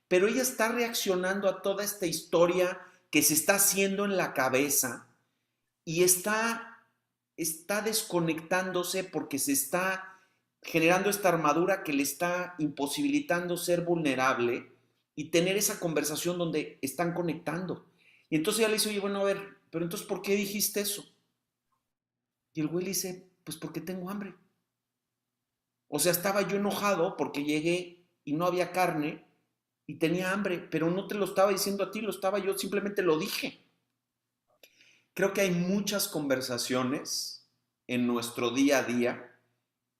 Pero ella está reaccionando a toda esta historia que se está haciendo en la cabeza y está desconectándose porque se está generando esta armadura que le está imposibilitando ser vulnerable y tener esa conversación donde están conectando. Y entonces ella le dice, oye, bueno, a ver, pero entonces, ¿por qué dijiste eso? Y el güey le dice, pues porque tengo hambre. O sea, estaba yo enojado porque llegué y no había carne y tenía hambre, pero no te lo estaba diciendo a ti, yo simplemente lo dije. Creo que hay muchas conversaciones en nuestro día a día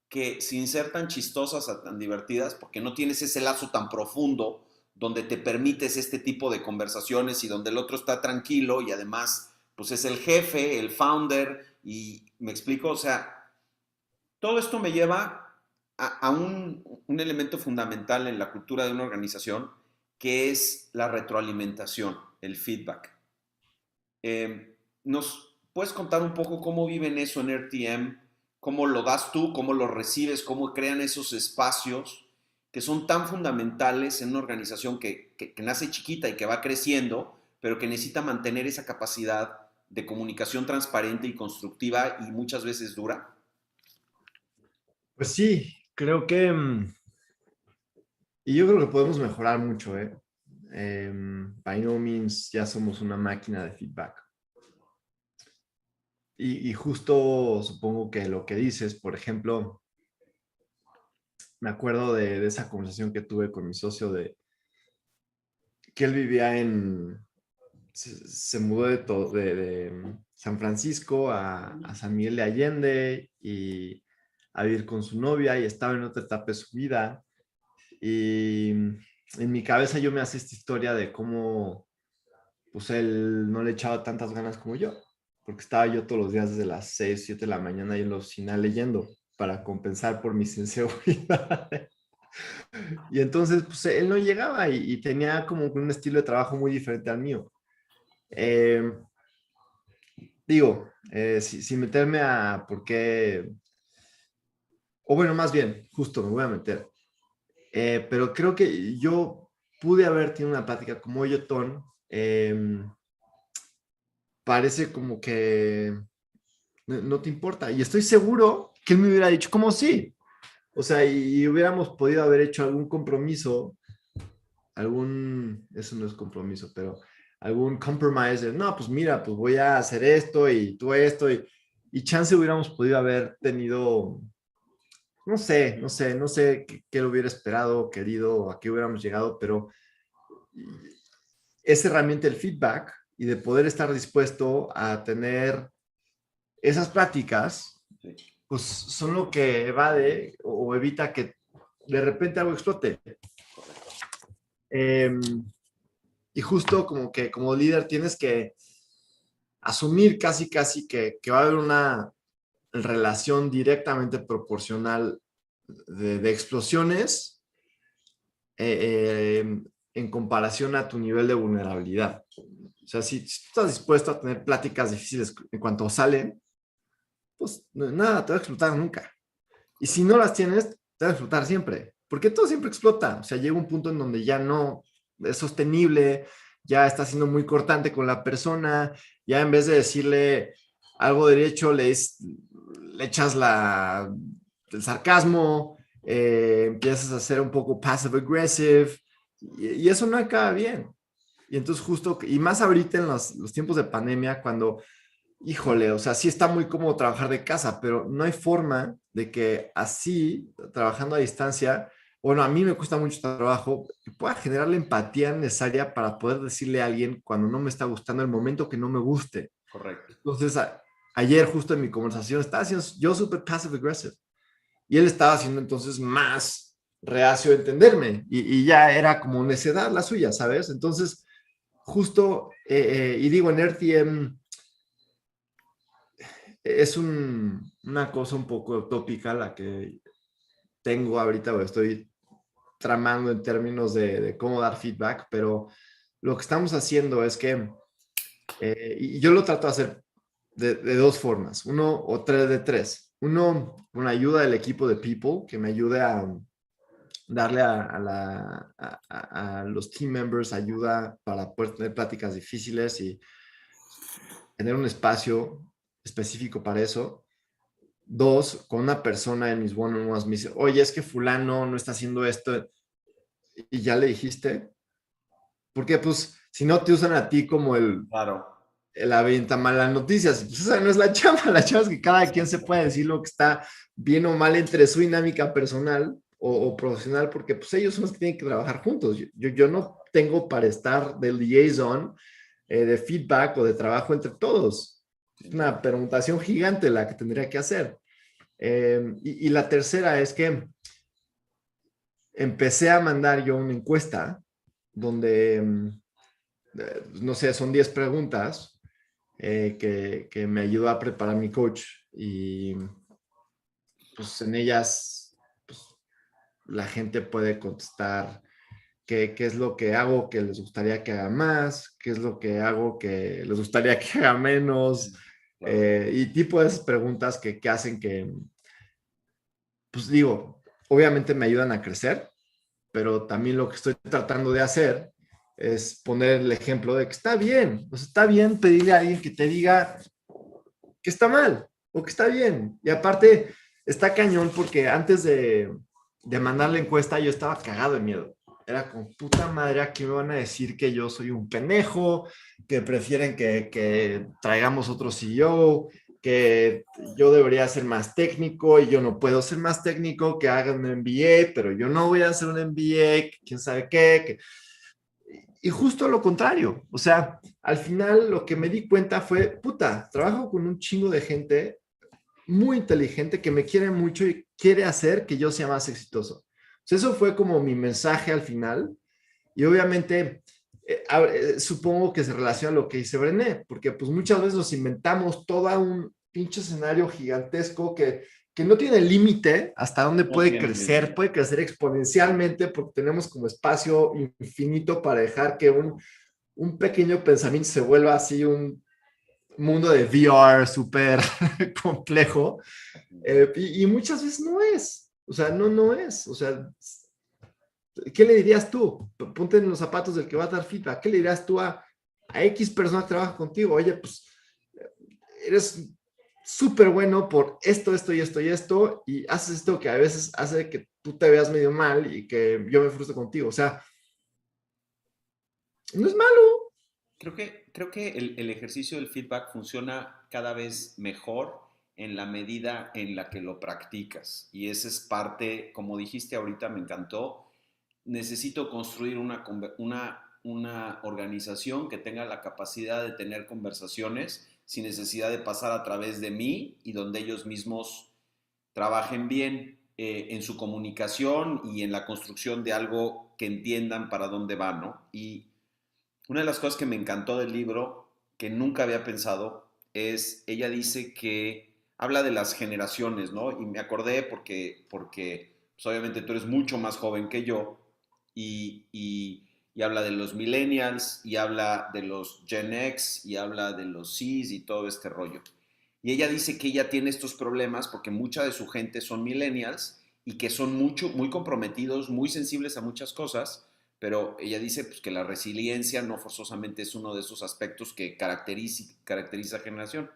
que sin ser tan chistosas o tan divertidas, porque no tienes ese lazo tan profundo donde te permites este tipo de conversaciones y donde el otro está tranquilo y además pues es el jefe, el founder y me explico, o sea, todo esto me lleva a un elemento fundamental en la cultura de una organización que es la retroalimentación, el feedback. ¿Nos puedes contar un poco cómo viven eso en RTM? ¿Cómo lo das tú? ¿Cómo lo recibes? ¿Cómo crean esos espacios que son tan fundamentales en una organización que nace chiquita y que va creciendo, pero que necesita mantener esa capacidad de comunicación transparente y constructiva y muchas veces dura? Pues sí, creo que, y yo creo que podemos mejorar mucho, ¿eh? By no means ya somos una máquina de feedback. Y justo supongo que lo que dices, por ejemplo, me acuerdo de esa conversación que tuve con mi socio de que él vivía se mudó de San Francisco a San Miguel de Allende y a vivir con su novia y estaba en otra etapa de su vida. Y en mi cabeza yo me hacía esta historia de cómo pues él no le echaba tantas ganas como yo, porque estaba yo todos los días desde las 6 7 de la mañana ahí en la oficina leyendo para compensar por mis inseguridades. Y entonces, pues él no llegaba y tenía como un estilo de trabajo muy diferente al mío. Eh, sin meterme a por qué, o bueno, más bien, justo me voy a meter. Pero creo que yo pude haber tenido una plática como Oyotón. Parece como que no te importa. Y estoy seguro que él me hubiera dicho, como sí. O sea, y hubiéramos podido haber hecho algún compromiso, eso no es compromiso, pero algún compromise. No, pues mira, pues voy a hacer esto y tú esto. Y chance hubiéramos podido haber tenido, no sé qué lo hubiera esperado, querido, a qué hubiéramos llegado, pero esa herramienta, el feedback y de poder estar dispuesto a tener esas pláticas, Sí. pues son lo que evade o evita que de repente algo explote. Eh, y justo como que como líder tienes que asumir casi que va a haber una relación directamente proporcional de explosiones en comparación a tu nivel de vulnerabilidad. O sea, si estás dispuesto a tener pláticas difíciles en cuanto salen, pues nada, te va a explotar nunca. Y si no las tienes, te va a explotar siempre. Porque todo siempre explota. O sea, llega un punto en donde ya no es sostenible, ya está siendo muy cortante con la persona, ya en vez de decirle algo derecho, le echas el sarcasmo, empiezas a ser un poco passive aggressive, y eso no acaba bien. Y entonces justo, y más ahorita en los tiempos de pandemia, cuando híjole, o sea, sí está muy cómodo trabajar de casa, pero no hay forma de que así, trabajando a distancia, bueno, a mí me cuesta mucho trabajo, que pueda generar la empatía necesaria para poder decirle a alguien cuando no me está gustando el momento que no me guste. Correcto. Entonces, ayer justo en mi conversación estaba haciendo yo súper passive aggressive y él estaba haciendo entonces más reacio a entenderme y ya era como necedad la suya, ¿sabes? Entonces, justo, y digo, en RTM es una cosa un poco utópica la que tengo ahorita, o estoy tramando en términos de cómo dar feedback, pero lo que estamos haciendo es que, y yo lo trato de hacer de dos formas, uno o tres de tres. Uno, con ayuda del equipo de People, que me ayude a darle a los team members ayuda para poder tener pláticas difíciles y tener un espacio específico para eso. Dos, con una persona en mis one-on-ones me dice, oye, es que fulano no está haciendo esto y ya le dijiste. Porque pues si no te usan a ti como Claro. el avienta malas noticias, pues esa no es la chamba. La chamba es que cada quien se puede decir lo que está bien o mal entre su dinámica personal o profesional, porque pues ellos son los que tienen que trabajar juntos. Yo no tengo para estar de liaison, de feedback o de trabajo entre todos. Es una preguntación gigante la que tendría que hacer. Y la tercera es que empecé a mandar yo una encuesta donde, no sé, son 10 preguntas que me ayudó a preparar mi coach y pues en ellas pues, la gente puede contestar qué es lo que hago que les gustaría que haga más, qué es lo que hago que les gustaría que haga menos, Claro. y tipo de esas preguntas que hacen que, pues digo, obviamente me ayudan a crecer, pero también lo que estoy tratando de hacer es poner el ejemplo de que está bien, o sea, está bien pedirle a alguien que te diga que está mal o que está bien. Y aparte, está cañón porque antes de mandar la encuesta yo estaba cagado de miedo. Era como, puta madre, aquí me van a decir que yo soy un pendejo, que prefieren que traigamos otro CEO, que yo debería ser más técnico y yo no puedo ser más técnico, que hagan un MBA, pero yo no voy a hacer un MBA, que quién sabe qué. Y justo lo contrario, o sea, al final lo que me di cuenta fue, puta, trabajo con un chingo de gente muy inteligente que me quiere mucho y quiere hacer que yo sea más exitoso. O sea, eso fue como mi mensaje al final. Y obviamente, supongo que se relaciona a lo que dice Brené, porque pues muchas veces nos inventamos todo un pinche escenario gigantesco que no tiene límite hasta dónde No tiene límite. puede crecer exponencialmente porque tenemos como espacio infinito para dejar que un pequeño pensamiento se vuelva así un mundo de VR súper complejo. Y muchas veces no es, o sea, no es, o sea, ¿qué le dirías tú? Ponte en los zapatos del que va a dar feedback. ¿Qué le dirías tú a X persona que trabaja contigo? Oye, pues eres súper bueno por esto, esto y esto y esto, y haces esto que a veces hace que tú te veas medio mal y que yo me frustre contigo. O sea, no es malo. Creo que el ejercicio del feedback funciona cada vez mejor en la medida en la que lo practicas. Y esa es parte, como dijiste ahorita, me encantó. Necesito construir una organización que tenga la capacidad de tener conversaciones sin necesidad de pasar a través de mí y donde ellos mismos trabajen bien en su comunicación y en la construcción de algo que entiendan para dónde van, ¿no? Y una de las cosas que me encantó del libro, que nunca había pensado, es, ella dice que habla de las generaciones, ¿no? Y me acordé porque pues obviamente tú eres mucho más joven que yo y habla de los millennials y habla de los Gen X y habla de los Cs y todo este rollo. Y ella dice que ella tiene estos problemas porque mucha de su gente son millennials y que son muy comprometidos, muy sensibles a muchas cosas, pero ella dice pues, que la resiliencia no forzosamente es uno de esos aspectos que caracteriza a generación.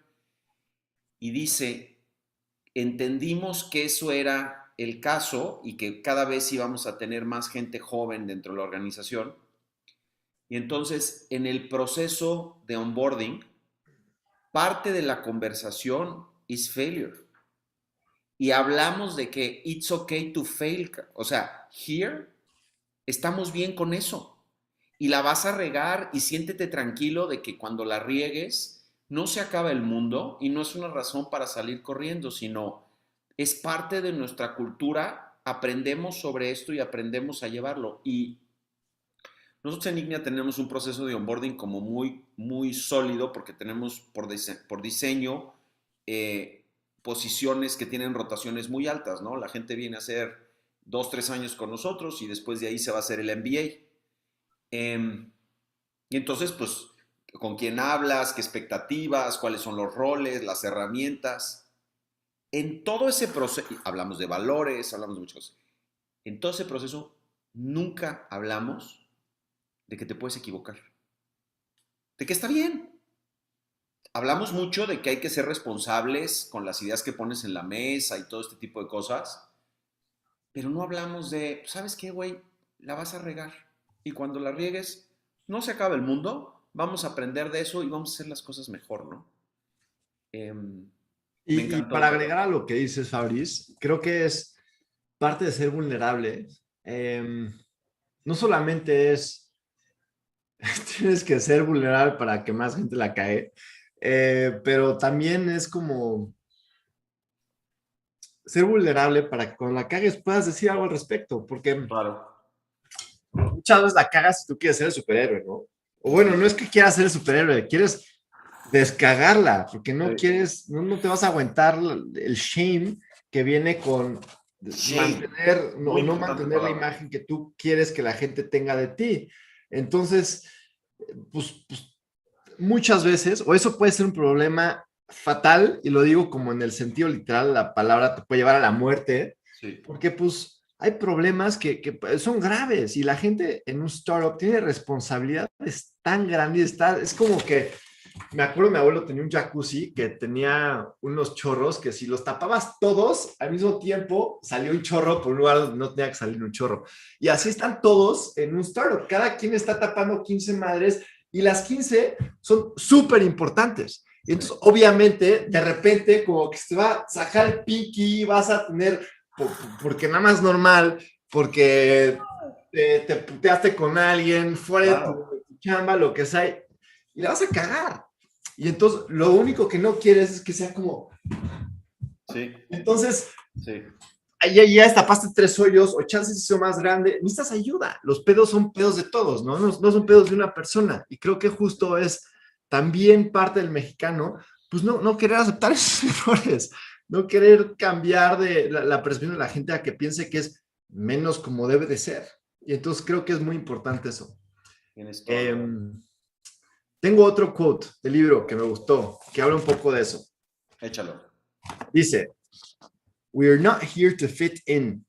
Y dice, entendimos que eso era el caso y que cada vez íbamos a tener más gente joven dentro de la organización. Y entonces, en el proceso de onboarding, parte de la conversación is failure. Y hablamos de que it's okay to fail. O sea, here estamos bien con eso. Y la vas a regar y siéntete tranquilo de que cuando la riegues no se acaba el mundo y no es una razón para salir corriendo, sino es parte de nuestra cultura, aprendemos sobre esto y aprendemos a llevarlo. Y nosotros en Ignea tenemos un proceso de onboarding como muy sólido porque tenemos por diseño eh, posiciones que tienen rotaciones muy altas, ¿no? La gente viene a hacer 2, 3 años con nosotros y después de ahí se va a hacer el MBA. Y entonces, pues, con quién hablas, qué expectativas, cuáles son los roles, las herramientas. En todo ese proceso, hablamos de valores, hablamos de muchas cosas. En todo ese proceso, nunca hablamos de que te puedes equivocar, de que está bien. Hablamos mucho de que hay que ser responsables con las ideas que pones en la mesa y todo este tipo de cosas, pero no hablamos de, ¿sabes qué, güey? La vas a regar. Y cuando la riegues, no se acaba el mundo, vamos a aprender de eso y vamos a hacer las cosas mejor, ¿no? Eh, Me Y para encantó. agregar a lo que dices, Fabriz, creo que es parte de ser vulnerable. No solamente es, tienes que ser vulnerable para que más gente la cae, pero también es como ser vulnerable para que cuando la cagues puedas decir algo al respecto, porque Claro. muchas veces la cagas si tú quieres ser el superhéroe, ¿no? O bueno, no es que quieras ser el superhéroe, quieres descagarla, porque no Sí. quieres, no te vas a aguantar el shame que viene con Shame. mantener, Muy no importante mantener la palabra. imagen que tú quieres que la gente tenga de ti. Entonces, pues muchas veces, o eso puede ser un problema fatal, y lo digo como en el sentido literal, la palabra te puede llevar a la muerte, Sí. porque pues hay problemas que son graves y la gente en un startup tiene responsabilidades tan grandes. Es como que, me acuerdo, mi abuelo tenía un jacuzzi que tenía unos chorros que si los tapabas todos, al mismo tiempo salía un chorro por un lugar donde no tenía que salir un chorro. Y así están todos en un startup. Cada quien está tapando 15 madres y las 15 son súper importantes. Y entonces, obviamente, de repente, como que se va a sacar el piqui, vas a tener, porque nada más normal, porque te puteaste con alguien, fuera de tu chamba, lo que sea, y la vas a cagar. Y entonces, lo único que no quieres es que sea como... Sí. Entonces, sí. Ya destapaste 3 hoyos, o chances hizo más grande, necesitas ayuda. Los pedos son pedos de todos, ¿no? No son pedos de una persona. Y creo que justo es también parte del mexicano, pues no querer aceptar esos errores, no querer cambiar de la percepción de la gente a que piense que es menos como debe de ser. Y entonces creo que es muy importante eso. Tengo otro quote del libro que me gustó, que habla un poco de eso. Échalo. Dice, "We are not here to fit in,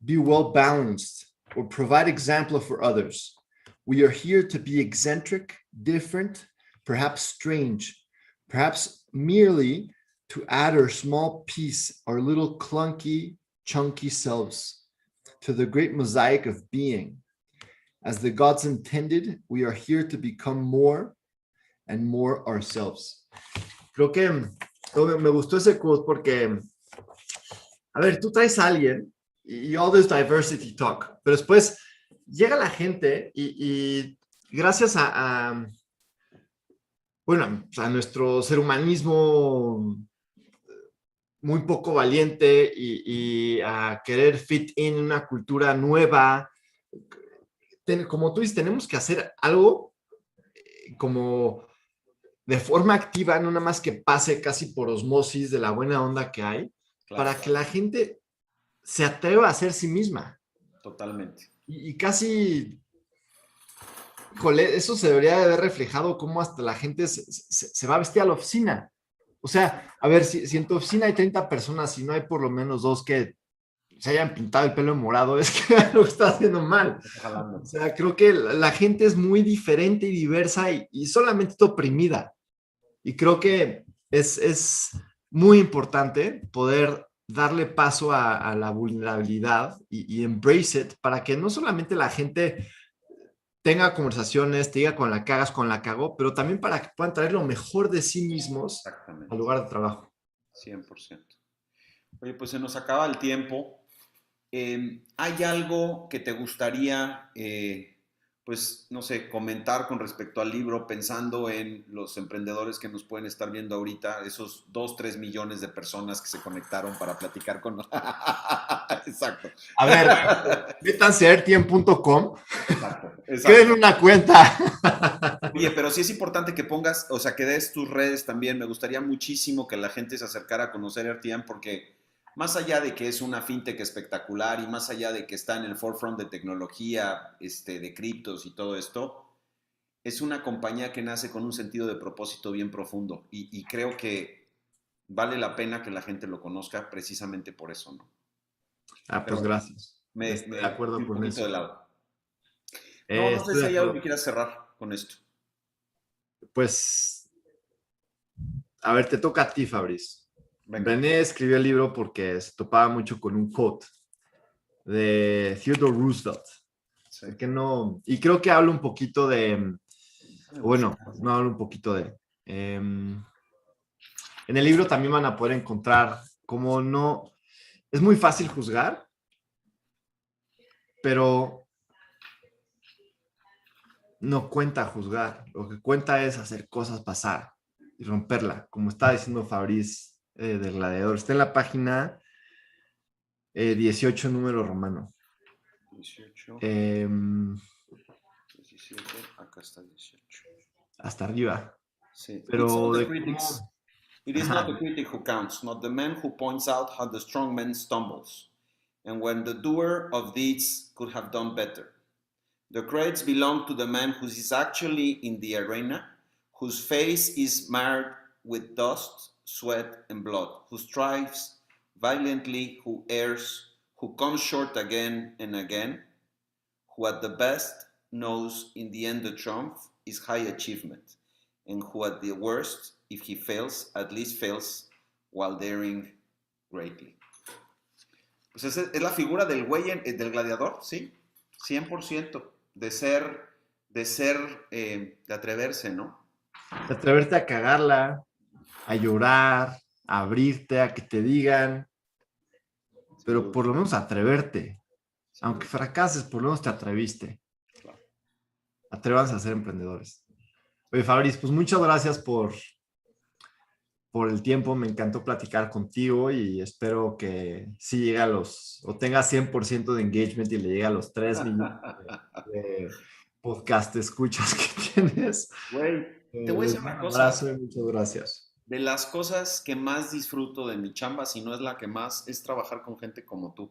be well balanced, or provide example for others. We are here to be eccentric, different, perhaps strange, perhaps merely to add our small piece, our little clunky, chunky selves, to the great mosaic of being. As the gods intended, we are here to become more and more ourselves." Creo que me gustó ese quote porque, a ver, tú traes a alguien y all this diversity talk, pero después llega la gente y gracias bueno, a nuestro ser humanismo muy poco valiente y a querer fit in una cultura nueva, como tú dices, tenemos que hacer algo como de forma activa, no nada más que pase casi por osmosis de la buena onda que hay, para que la gente se atreva a ser sí misma. Totalmente. Y casi, eso se debería de haber reflejado cómo hasta la gente se va a vestir a la oficina. O sea, a ver, si en tu oficina hay 30 personas y no hay por lo menos 2 que se hayan pintado el pelo morado, es que lo está haciendo mal. O sea, creo que la gente es muy diferente y diversa y solamente está oprimida. Y creo que es muy importante poder darle paso a la vulnerabilidad y embrace it para que no solamente la gente tenga conversaciones, te diga con la cagas, con la cago, pero también para que puedan traer lo mejor de sí mismos al lugar de trabajo. 100%. Oye, pues se nos acaba el tiempo. ¿Hay algo que te gustaría, pues, no sé, comentar con respecto al libro, pensando en los emprendedores que nos pueden estar viendo ahorita, esos 2, 3 millones de personas que se conectaron para platicar con nosotros? Exacto. A ver, métanse a airtiem.com. Exacto. Creen una cuenta. Oye, pero sí es importante que pongas, o sea, que des tus redes también. Me gustaría muchísimo que la gente se acercara a conocer RTM porque más allá de que es una fintech espectacular y más allá de que está en el forefront de tecnología, de criptos y todo esto, es una compañía que nace con un sentido de propósito bien profundo y creo que vale la pena que la gente lo conozca precisamente por eso, ¿no? Pues gracias. Estoy de acuerdo con eso. de lado. No sé si hay algo que quieras cerrar con esto. Pues, a ver, te toca a ti, Fabriz. Brené escribió el libro porque se topaba mucho con un quote de Theodore Roosevelt. Sí. Que no, y creo que habla un poquito de, bueno, no habla un poquito de, en el libro también van a poder encontrar cómo no, es muy fácil juzgar, pero no cuenta juzgar, lo que cuenta es hacer cosas pasar y romperla, como estaba diciendo Fabriz del Gladiador. Está en la página 18, número romano. 18. 17, acá está 18. Hasta arriba. Sí. Pero It is not the critic who counts, not the man who points out how the strong man stumbles, and when the doer of deeds could have done better. The credits belong to the man who is actually in the arena, whose face is marred with dust, sweat, and blood, who strives valiantly, who errs, who comes short again and again, who at the best knows in the end the triumph is high achievement, and who at the worst, if he fails, at least fails while daring greatly. Pues es la figura del güey, del gladiador, ¿sí? 100%, de atreverse, ¿no? De atreverte a cagarla, a llorar, a abrirte, a que te digan, pero por lo menos atreverte. Aunque fracases, por lo menos te atreviste. Claro. Atrévanse a ser emprendedores. Oye, Fabris, pues muchas gracias por el tiempo. Me encantó platicar contigo y espero que sí llegue a o tenga 100% de engagement y le llegue a los 3 millones de podcast escuchas que tienes. Güey, te voy a decir Un una cosa. abrazo y muchas gracias. De las cosas que más disfruto de mi chamba, si no es la que más, es trabajar con gente como tú.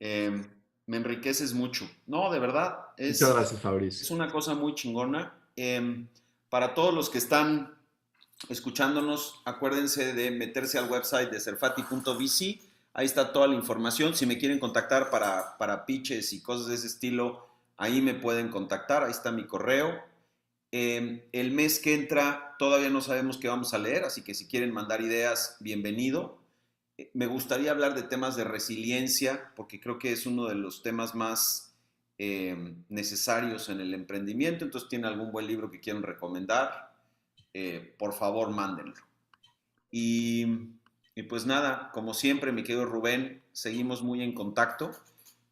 Me enriqueces mucho. No, de verdad, Muchas gracias, es Fabris. una cosa muy chingona. Para todos los que están escuchándonos, acuérdense de meterse al website de serfati.vc. Ahí está toda la información. Si me quieren contactar para pitches y cosas de ese estilo, ahí me pueden contactar. Ahí está mi correo. El mes que entra todavía no sabemos qué vamos a leer, así que si quieren mandar ideas, bienvenido. Me gustaría hablar de temas de resiliencia, porque creo que es uno de los temas más necesarios en el emprendimiento. Entonces, ¿tienen algún buen libro que quieran recomendar? Por favor, mándenlo. Y pues nada, como siempre, mi querido Rubén, seguimos muy en contacto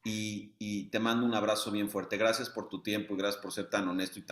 y te mando un abrazo bien fuerte. Gracias por tu tiempo y gracias por ser tan honesto y tan